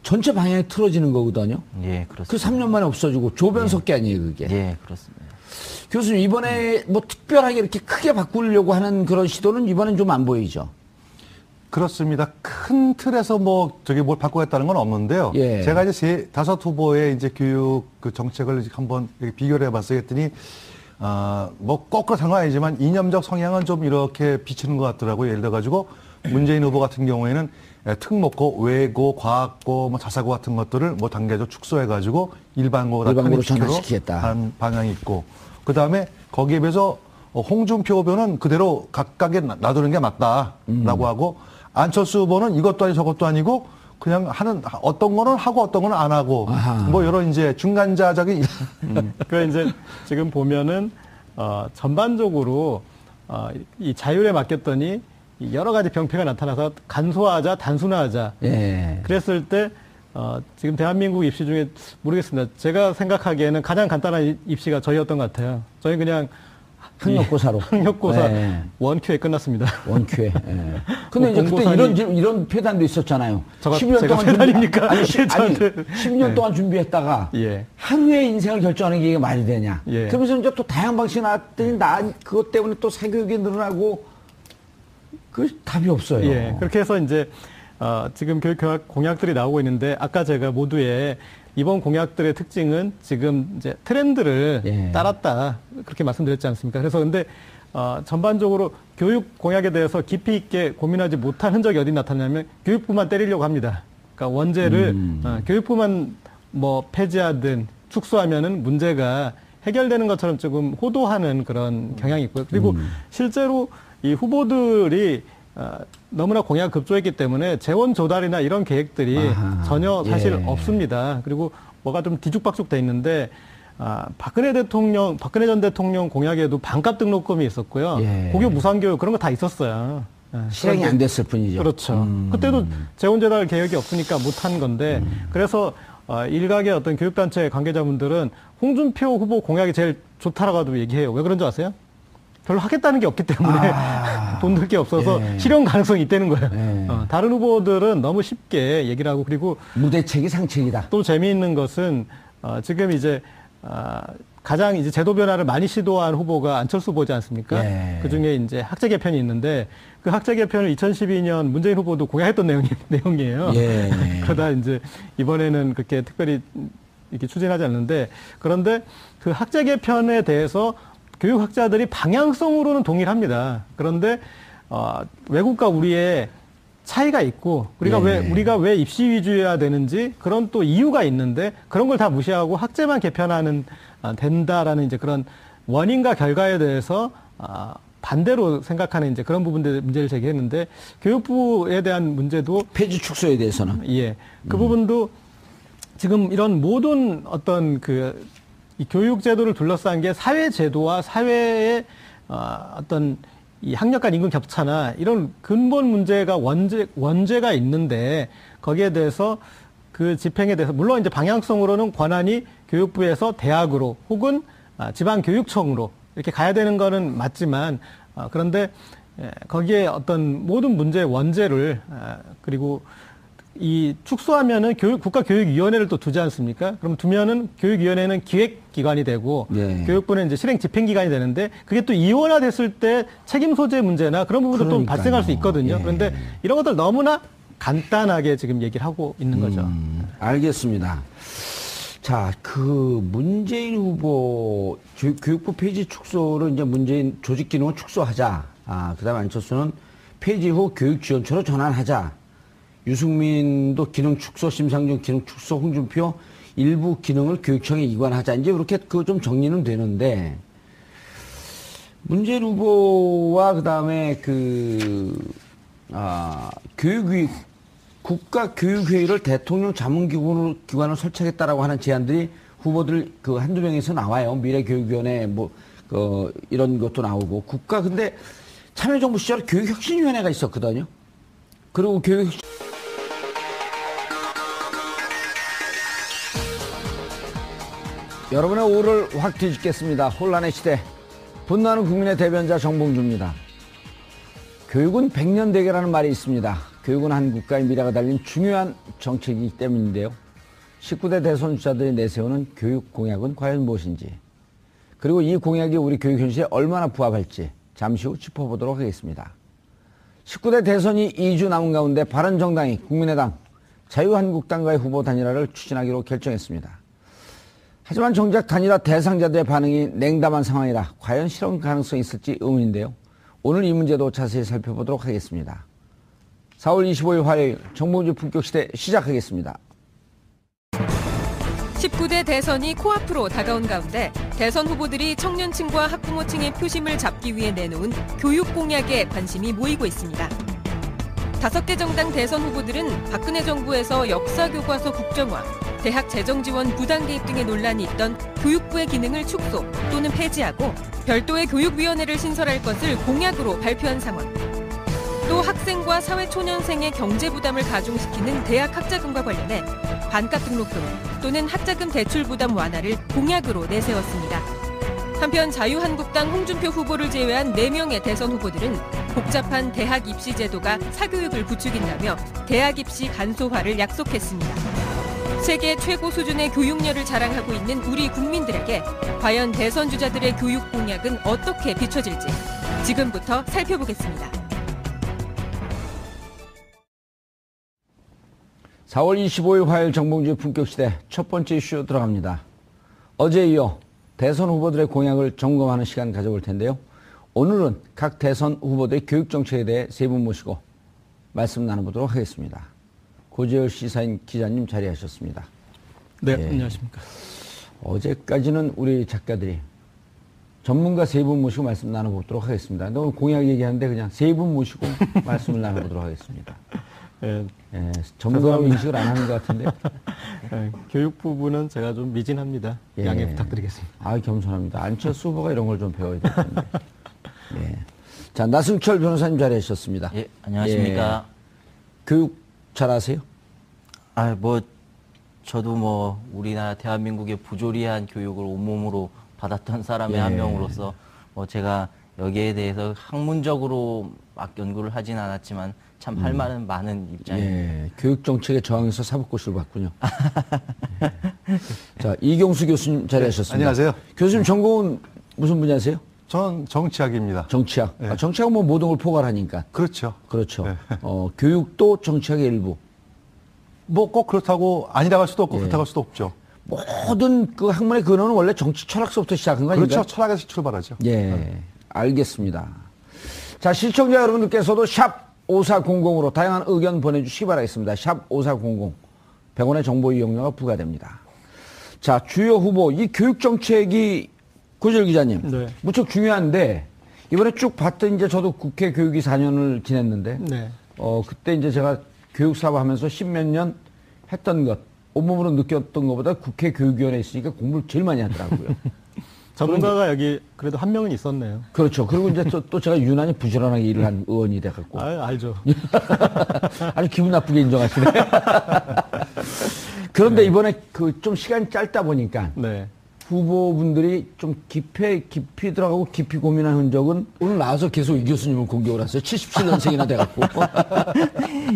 전체 방향이 틀어지는 거거든요. 예, 그렇습니다. 그 3년 만에 없어지고 조변석계 아니에요, 그게. 예, 그렇습니다. 교수님, 이번에 뭐 특별하게 이렇게 크게 바꾸려고 하는 그런 시도는 이번엔 좀 안 보이죠? 그렇습니다. 큰 틀에서 뭐 저기 뭘 바꾸겠다는 건 없는데요. 예. 제가 이제 다섯 후보의 이제 교육 그 정책을 한번 비교를 해봤어요. 했더니 뭐 거꾸로 상관 아니지만 이념적 성향은 좀 이렇게 비치는 것 같더라고요. 예를 들어 가지고 문재인 후보 같은 경우에는 특목고, 외고, 과학고, 뭐 자사고 같은 것들을 뭐 단계적 축소해 가지고 일반고로 전환시키겠다 하는 방향이 있고, 그 다음에 거기에 비해서 홍준표 후보는 그대로 각각에 놔두는 게 맞다라고 하고, 안철수 후보는 이것도 아니고 저것도 아니고 그냥 하는 어떤 거는 하고 어떤 거는 안 하고 뭐 이런 이제 중간자적인 그 이제 지금 보면은 전반적으로 이 자율에 맡겼더니 여러 가지 병폐가 나타나서 간소화하자, 단순화하자. 예. 그랬을 때 지금 대한민국 입시 중에 모르겠습니다. 제가 생각하기에는 가장 간단한 입시가 저희였던 것 같아요. 저희 그냥 학력고사로. 학력고사 네. 원큐에 끝났습니다. 원큐에. 예. 근데 이제 그때 이런 폐단도 있었잖아요. 10년 동안 폐단입니까? 아니, 10년 동안 준비했다가 예. 하루에 인생을 결정하는 게 이게 말이 되냐. 예. 그러면서 이제 또 다양한 방식이 나왔더니 그것 때문에 또 사교육이 늘어나고 그 답이 없어요. 예. 그렇게 해서 이제 지금 교육 공약들이 나오고 있는데 아까 제가 모두에 이번 공약들의 특징은 지금 이제 트렌드를 예. 따랐다 그렇게 말씀드렸지 않습니까? 그래서 근데 전반적으로 교육 공약에 대해서 깊이 있게 고민하지 못한 흔적이 어디 나타나냐면 교육부만 때리려고 합니다. 그러니까 원제를 교육부만 뭐 폐지하든 축소하면은 문제가 해결되는 것처럼 조금 호도하는 그런 경향이 있고요. 그리고 실제로 이 후보들이 너무나 공약 급조했기 때문에 재원 조달이나 이런 계획들이 전혀 사실 예. 없습니다. 그리고 뭐가 좀 뒤죽박죽 돼 있는데 박근혜 전 대통령 공약에도 반값 등록금이 있었고요. 예. 고교 무상교육 그런 거 다 있었어요. 실행이 안 됐을 뿐이죠. 그렇죠. 그때도 재원 조달 계획이 없으니까 못한 건데 그래서 일각의 어떤 교육단체 관계자분들은 홍준표 후보 공약이 제일 좋다라고도 얘기해요. 왜 그런 줄 아세요? 별로 하겠다는 게 없기 때문에 돈 들 게 없어서 예. 실현 가능성이 있다는 거예요. 예. 다른 후보들은 너무 쉽게 얘기를 하고 그리고 무대책이 상책이다. 또 재미있는 것은 지금 이제 가장 이제 제도 변화를 많이 시도한 후보가 안철수 후보지 않습니까? 예. 그 중에 이제 학제 개편이 있는데 그 학제 개편을 2012년 문재인 후보도 공약했던 내용이에요. 예. 그러다 이제 이번에는 그렇게 특별히 이렇게 추진하지 않는데 그런데 그 학제 개편에 대해서 교육학자들이 방향성으로는 동일합니다. 그런데 외국과 우리의 차이가 있고 우리가 왜 입시 위주여야 되는지 그런 또 이유가 있는데 그런 걸 다 무시하고 학제만 개편하는 된다라는 이제 그런 원인과 결과에 대해서 반대로 생각하는 이제 그런 부분들 문제를 제기했는데 교육부에 대한 문제도 폐지 축소에 대해서는 예, 그 부분도 지금 이런 모든 어떤 이 교육 제도를 둘러싼 게 사회 제도와 사회의 어떤 이 학력 간 임금 격차나 이런 근본 문제가 원죄가 있는데 거기에 대해서 그 집행에 대해서 물론 이제 방향성으로는 권한이 교육부에서 대학으로 혹은 지방교육청으로 이렇게 가야 되는 거는 맞지만 그런데 거기에 어떤 모든 문제의 원죄를 그리고 이 축소하면은 국가교육위원회를 또 두지 않습니까? 그럼 두면은 교육위원회는 기획기관이 되고 예. 교육부는 이제 실행 집행기관이 되는데 그게 또 이원화됐을 때 책임 소재 문제나 그런 부분도 또 발생할 수 있거든요. 예. 그런데 이런 것들 너무나 간단하게 지금 얘기를 하고 있는 거죠. 알겠습니다. 자, 그 문재인 후보 교육부 폐지 축소를 이제 문재인 조직 기능을 축소하자. 그다음에 안철수는 폐지 후 교육지원처로 전환하자. 유승민도 기능 축소, 심상정 기능 축소, 홍준표 일부 기능을 교육청에 이관하자. 이제 그렇게 그 좀 정리는 되는데 문재인 후보와 그다음에 국가교육회의를 대통령 자문기관으로 설치하겠다라고 하는 제안들이 후보들 한두 명에서 나와요. 미래교육위원회 이런 것도 나오고 근데 참여정부 시절에 교육혁신위원회가 있었거든요. 그리고 여러분의 오를 확 뒤집겠습니다. 혼란의 시대. 분노하는 국민의 대변자 정봉주입니다. 교육은 백년대계라는 말이 있습니다. 교육은 한 국가의 미래가 달린 중요한 정책이기 때문인데요. 19대 대선 주자들이 내세우는 교육 공약은 과연 무엇인지, 그리고 이 공약이 우리 교육 현실에 얼마나 부합할지 잠시 후 짚어보도록 하겠습니다. 19대 대선이 2주 남은 가운데 바른정당이 국민의당, 자유한국당과의 후보 단일화를 추진하기로 결정했습니다. 하지만 정작 단일화 대상자들의 반응이 냉담한 상황이라 과연 실현 가능성이 있을지 의문인데요. 오늘 이 문제도 자세히 살펴보도록 하겠습니다. 4월 25일 화요일 정봉주 품격시대 시작하겠습니다. 19대 대선이 코앞으로 다가온 가운데 대선 후보들이 청년층과 학부모층의 표심을 잡기 위해 내놓은 교육 공약에 관심이 모이고 있습니다. 5개 정당 대선 후보들은 박근혜 정부에서 역사교과서 국정화, 대학 재정지원 부당 개입 등의 논란이 있던 교육부의 기능을 축소 또는 폐지하고 별도의 교육위원회를 신설할 것을 공약으로 발표한 상황. 또 학생과 사회초년생의 경제 부담을 가중시키는 대학 학자금과 관련해 반값 등록금 또는 학자금 대출 부담 완화를 공약으로 내세웠습니다. 한편 자유한국당 홍준표 후보를 제외한 4명의 대선 후보들은 복잡한 대학 입시 제도가 사교육을 부추긴다며 대학 입시 간소화를 약속했습니다. 세계 최고 수준의 교육열을 자랑하고 있는 우리 국민들에게 과연 대선 주자들의 교육 공약은 어떻게 비춰질지 지금부터 살펴보겠습니다. 4월 25일 화요일 정봉주의 품격시대 첫 번째 이슈 들어갑니다. 어제에 이어 대선 후보들의 공약을 점검하는 시간 가져볼 텐데요. 오늘은 각 대선 후보들의 교육정책에 대해 세 분 모시고 말씀 나눠보도록 하겠습니다. 고재열 시사인 기자님 자리하셨습니다. 네, 예. 안녕하십니까. 어제까지는 우리 작가들이 전문가 세 분 모시고 말씀 나눠보도록 하겠습니다. 오늘 공약 얘기하는데 그냥 세 분 모시고 말씀을 나눠보도록 하겠습니다. 예, 전문가로 인식을 안 하는 것 같은데요. 교육 부분은 제가 좀 미진합니다. 예. 양해 부탁드리겠습니다. 겸손합니다. 안철수 후보가 이런 걸 좀 배워야 될 텐데. 예. 자, 나승철 변호사님 자리하셨습니다. 예, 안녕하십니까. 교육 잘하세요? 저도 우리나라 대한민국의 부조리한 교육을 온몸으로 받았던 사람의 한 명으로서 제가 여기에 대해서 학문적으로 막 연구를 하진 않았지만 참 할 말은 많은 입장입니다. 예, 교육 정책에 저항해서 사법고시를 봤군요. 예. 자, 이경수 교수님 자리하셨습니다. 안녕하세요. 교수님 전공은 무슨 분야세요? 전 정치학입니다. 정치학. 네. 정치학은 모든 걸 포괄하니까. 그렇죠. 그렇죠. 네. 교육도 정치학의 일부. 꼭 그렇다고 아니라고 할 수도 없고 그렇다고 할 수도 없죠. 모든 그 학문의 근원은 원래 정치 철학서부터 시작한 거 아닌가요? 그렇죠. 철학에서 출발하죠. 예, 알겠습니다. 자, 시청자 여러분들께서도 샵 5400으로 다양한 의견 보내주시기 바라겠습니다. 샵 5400. 100원의 정보 이용료가 부과됩니다. 자, 주요 후보, 이 교육정책이 고재열 기자님, 네. 무척 중요한데, 이번에 쭉 봤더니 이제 저도 국회 교육위 4년을 지냈는데, 네. 그때 이제 제가 교육사업 하면서 10몇 년 했던 것, 온몸으로 느꼈던 것보다 국회 교육위원회에 있으니까 공부를 제일 많이 하더라고요. 전문가가 여기 그래도 한 명은 있었네요. 그렇죠. 그리고 이제 또 제가 유난히 부지런하게 일을 한 의원이 돼갖고. 알죠. 아주 기분 나쁘게 인정하시네. 그런데 이번에 좀 시간이 짧다 보니까. 네. 후보분들이 좀 깊이 들어가고 깊이 고민한 흔적은 오늘 나와서 계속 이 교수님을 공격을 하세요. 77년생이나 돼갖고.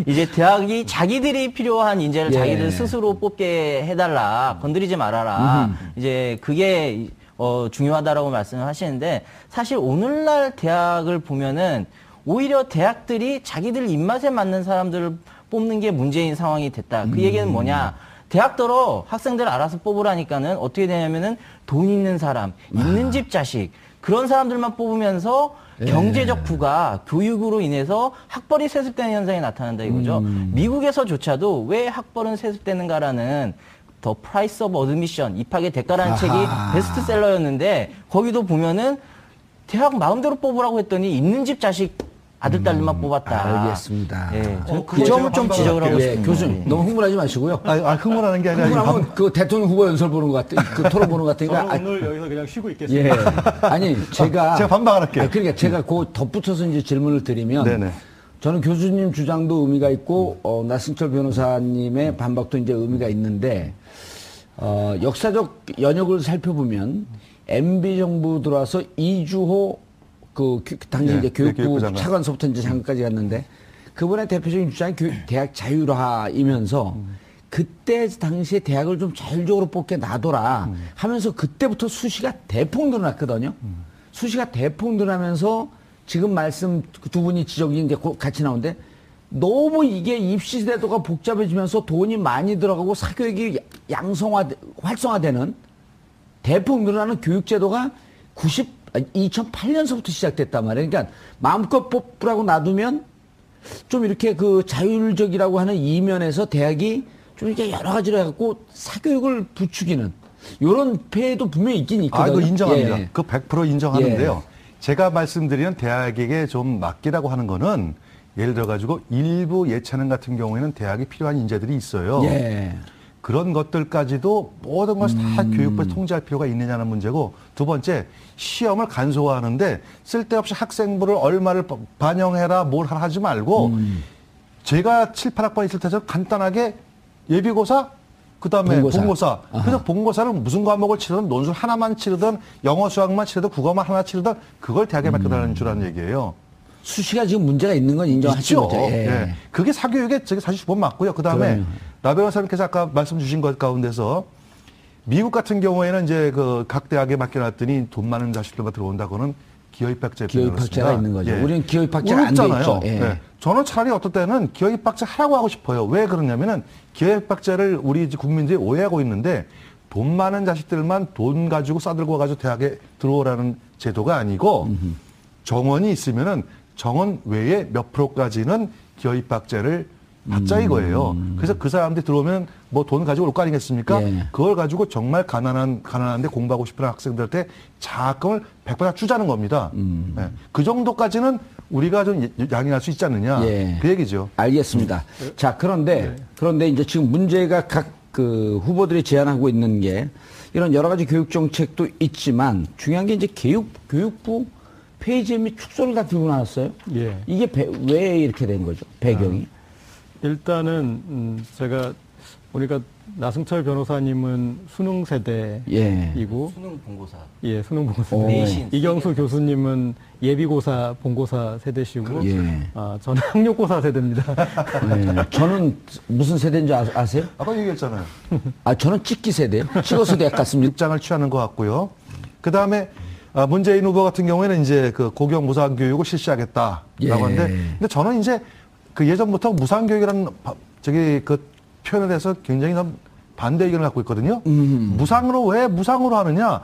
이제 대학이 자기들이 필요한 인재를 예. 자기들 스스로 뽑게 해달라, 건드리지 말아라. 이제 그게 중요하다라고 말씀을 하시는데 사실 오늘날 대학을 보면은 오히려 대학들이 자기들 입맛에 맞는 사람들을 뽑는 게 문제인 상황이 됐다. 그 얘기는 뭐냐? 대학들어 학생들 알아서 뽑으라니까는 어떻게 되냐면은 돈 있는 사람, 있는 집 자식 그런 사람들만 뽑으면서 경제적 부가 교육으로 인해서 학벌이 세습되는 현상이 나타난다 이거죠. 미국에서조차도 왜 학벌은 세습되는가라는 더 프라이스 오브 어드미션 입학의 대가라는 책이 베스트셀러였는데 거기도 보면은 대학 마음대로 뽑으라고 했더니 있는 집 자식 아들, 딸만 뽑았다. 알겠습니다. 예, 그 점을 좀 지적을 하고 싶습니다. 교수님, 너무 흥분하지 마시고요. 흥분하는 게 아니라 흥분하면 그 대통령 후보 연설 보는 것 같아. 그 토론 보는 것 같으니까. 저는 오늘 여기서 그냥 쉬고 있겠습니다. 예. 아니, 제가 반박을 할게요. 그러니까 제가 그 덧붙여서 이제 질문을 드리면. 네네. 저는 교수님 주장도 의미가 있고, 나승철 변호사님의 반박도 이제 의미가 있는데, 역사적 연역을 살펴보면, MB 정부 들어와서 이주호 당시 네, 이제 교육부 교육부 장관. 차관서부터 이제 장관까지 갔는데 그분의 대표적인 주장이 대학 자율화이면서 그때 당시에 대학을 좀 자율적으로 뽑게 놔둬라 하면서 그때부터 수시가 대폭 늘어났거든요. 수시가 대폭 늘어나면서 지금 말씀 두 분이 지적이 이제 같이 나오는데 너무 이게 입시 제도가 복잡해지면서 돈이 많이 들어가고 사교육이 활성화되는 대폭 늘어나는 교육 제도가 2008년서부터 시작됐단 말이에요. 그러니까 마음껏 뽑으라고 놔두면 좀 이렇게 그 자율적이라고 하는 이면에서 대학이 좀 이렇게 여러 가지로 해갖고 사교육을 부추기는 이런 폐해도 분명히 있긴 있거든요. 이거 인정합니다. 예. 그 100% 인정하는데요. 예. 제가 말씀드리는 대학에게 좀 맡기라고 하는 거는 예를 들어가지고 일부 예체능 같은 경우에는 대학이 필요한 인재들이 있어요. 예. 그런 것들까지도 모든 것을 다 교육부에 통제할 필요가 있느냐는 문제고, 두 번째, 시험을 간소화하는데 쓸데없이 학생부를 얼마를 반영해라 뭘 하지 말고 제가 7, 8학번 있을 때처럼 간단하게 예비고사 그다음에 본고사. 그래서 본고사를 무슨 과목을 치르든 논술 하나만 치르든 영어 수학만 치르든 국어만 하나 치르든 그걸 대학에 맡겨달라는 주라는 얘기예요. 수시가 지금 문제가 있는 건 인정하죠. 예. 예. 그게 사교육의 사실 주범 맞고요. 그다음에 나 변호사님께서 아까 말씀 주신 것 가운데서 미국 같은 경우에는 이제 그 각 대학에 맡겨놨더니 돈 많은 자식들만 들어온다고는 기여입학제 기여입학제가 있는 거죠. 예. 우리는 기여입학제가 안 돼 있죠. 예. 예. 저는 차라리 어떨 때는 기여입학제 하라고 하고 싶어요. 왜 그러냐면은 기여입학제를 우리 국민들이 오해하고 있는데 돈 많은 자식들만 돈 가지고 싸들고 가지고 대학에 들어오라는 제도가 아니고 정원이 있으면은 정원 외에 몇 프로까지는 기여입학제를 받자 이거예요. 그래서 그 사람들이 들어오면 뭐 돈 가지고 올 거 아니겠습니까? 예. 그걸 가지고 정말 가난한데 공부하고 싶은 학생들한테 장학금을 100% 주자는 겁니다. 예. 그 정도까지는 우리가 좀 양해할 수 있지 않느냐. 예. 그 얘기죠. 알겠습니다. 자, 그런데 이제 지금 문제가 각 그 후보들이 제안하고 있는 게 이런 여러 가지 교육 정책도 있지만 중요한 게 이제 교육부 폐지 및 축소를 다 들고 나왔어요. 예. 이게 왜 이렇게 된 거죠? 배경이? 일단은 제가 보니까 나승철 변호사님은 수능 세대이고 수능 본고사. 예, 수능 본고사. 내신. 이경수 교수님은 예비고사 본고사 세대시고 예. 저는 학력고사 세대입니다. 네. 저는 무슨 세대인 줄 아세요? 아까 얘기했잖아요. 저는 찍기 세대요. 찍어서 대학 갔습니다. 입장을 취하는 것 같고요. 그 다음에 문재인 후보 같은 경우에는 이제 그 고교 무상 교육을 실시하겠다라고 하는데, 근데 저는 이제 그 예전부터 무상 교육이라는 그 표현에 대해서 굉장히 반대 의견을 갖고 있거든요. 왜 무상으로 하느냐?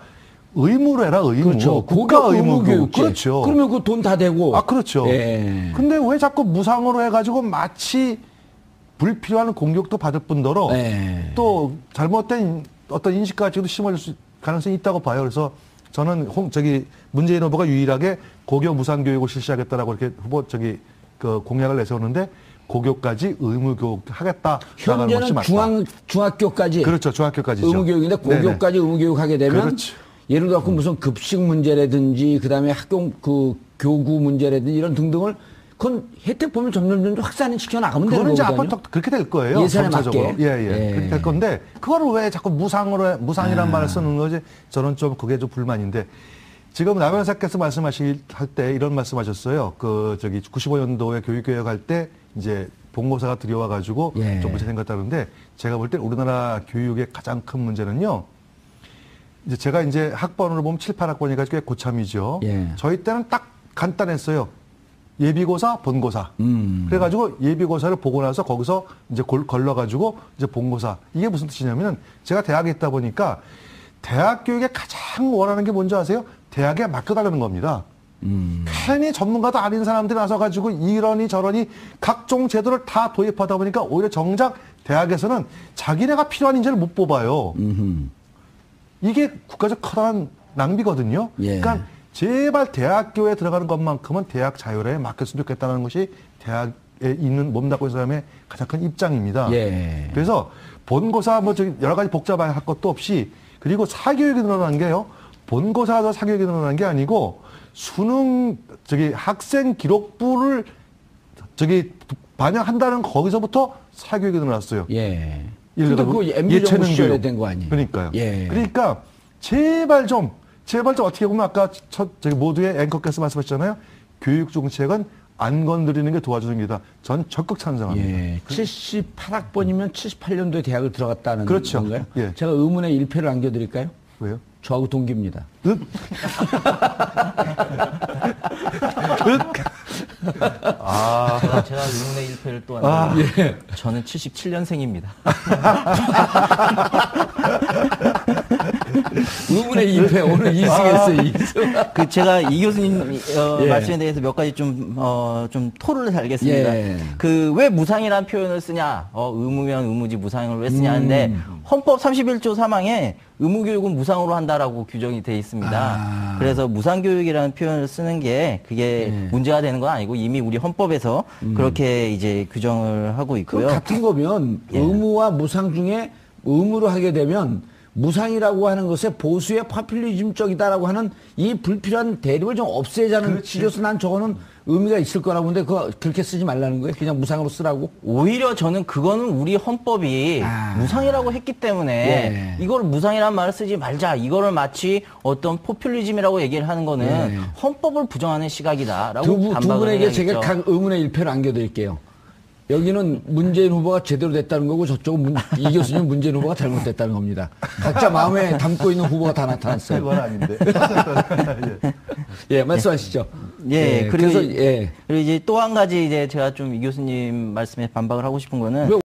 의무로 해라, 의무. 그렇죠. 국가 의무 교육. 그렇죠. 그러면 그 돈 다 되고. 그렇죠. 예. 근데 왜 자꾸 무상으로 해가지고 마치 불필요한 공격도 받을 뿐더러 또 잘못된 어떤 인식까지도 심어질 가능성이 있다고 봐요. 그래서 저는 문재인 후보가 유일하게 고교 무상 교육을 실시하겠다라고 이렇게 그 공약을 내세웠는데 고교까지 의무 교육 하겠다. 현재는 중학교까지. 그렇죠. 중학교까지죠. 의무 교육인데 고교까지 의무 교육 하게 되면 그렇죠. 예를 들어 무슨 급식 문제라든지 그다음에 학교 교구 문제라든지 이런 등등을 그건 혜택 보면 점점 확산을 시켜 나가면 되는 거거든요. 그거는 이제 앞으로 그렇게 될 거예요. 예산에 점차적으로. 맞게. 예. 그렇게 될 건데 그거를 왜 자꾸 무상이라는 말을 쓰는 거지? 저는 좀 그게 좀 불만인데 지금 나 변호사께서 말씀하실 때 이런 말씀하셨어요. 95년도에 교육개혁할 때 이제 본고사가 들여와가지고 좀 문제 생겼다는데 제가 볼 때 우리나라 교육의 가장 큰 문제는요. 제가 이제 학번으로 보면 7, 8학번이니까 꽤 고참이죠. 저희 때는 딱 간단했어요. 예비고사, 본고사. 그래가지고 예비고사를 보고 나서 거기서 이제 걸러가지고 이제 본고사. 이게 무슨 뜻이냐면은 제가 대학에 있다 보니까 대학 교육에 가장 원하는 게 뭔지 아세요? 대학에 맡겨달라는 겁니다. 괜히 전문가도 아닌 사람들이 나서가지고 이러니 저러니 각종 제도를 다 도입하다 보니까 오히려 정작 대학에서는 자기네가 필요한 인재를 못 뽑아요. 이게 국가적 커다란 낭비거든요. 그러니까 제발 대학교에 들어가는 것만큼은 대학 자율에 맡겼으면 좋겠다는 것이 대학에 있는 몸담고 있는 사람의 가장 큰 입장입니다. 그래서 본고사 여러 가지 복잡할 것도 없이 그리고 사교육이 늘어난 게요. 본고사도 사교육이 늘어난 게 아니고 수능 학생 기록부를 반영한다는 거기서부터 사교육이 늘어났어요. 근데 그 MB 정부 시절에 된 거 아니에요? 그러니까요. 그러니까 제발 좀 제 번째 어떻게 보면 아까 저기 모두의 앵커께서 말씀하셨잖아요. 교육 정책은 안 건드리는 게 도와주는 게다. 전 적극 찬성합니다. 예, 78학번이면 78년도에 대학을 들어갔다는 그렇죠. 건가요? 예. 제가 의문의 1패를 안겨드릴까요? 왜요? 저하고 동기입니다. 제가 의문의 1패를 또 하는데 저는 77년생입니다. 의문의 2패 오늘 2승했어요. 2승. 그 제가 이 교수님 예. 말씀에 대해서 몇 가지 좀 토론을 달겠습니다. 예. 그 왜 무상이라는 표현을 쓰냐? 의무면 의무지 무상을 왜 쓰냐 하는데 헌법 31조 3항에 의무교육은 무상으로 한다라고 규정이 돼 있습니다. 그래서 무상교육이라는 표현을 쓰는 게 그게 문제가 되는 건 아니고 이미 우리 헌법에서 그렇게 이제 규정을 하고 있고요. 같은 거면 의무와 무상 중에 의무로 하게 되면 무상이라고 하는 것에 보수의 파퓰리즘적이다라고 하는 이 불필요한 대립을 좀 없애자는 취지로서 난 저거는 의미가 있을 거라고 보는데 그거 그렇게 쓰지 말라는 거예요? 그냥 무상으로 쓰라고? 오히려 저는 그거는 우리 헌법이 무상이라고 했기 때문에 이걸 무상이라는 말을 쓰지 말자. 이거를 마치 어떤 포퓰리즘이라고 얘기를 하는 거는 헌법을 부정하는 시각이다라고 두 반박을 분에게 해야겠죠. 제가 각 의문의 1패를 안겨드릴게요. 여기는 문재인 후보가 제대로 됐다는 거고 저쪽은 이 교수님 문재인 후보가 잘못됐다는 겁니다. 각자 마음에 담고 있는 후보가 다 나타났어요. 그건 아닌데. 예, 말씀하시죠. 예, 그리고 그래서 그리고 이제 또 한 가지 이제 제가 좀 이 교수님 말씀에 반박을 하고 싶은 거는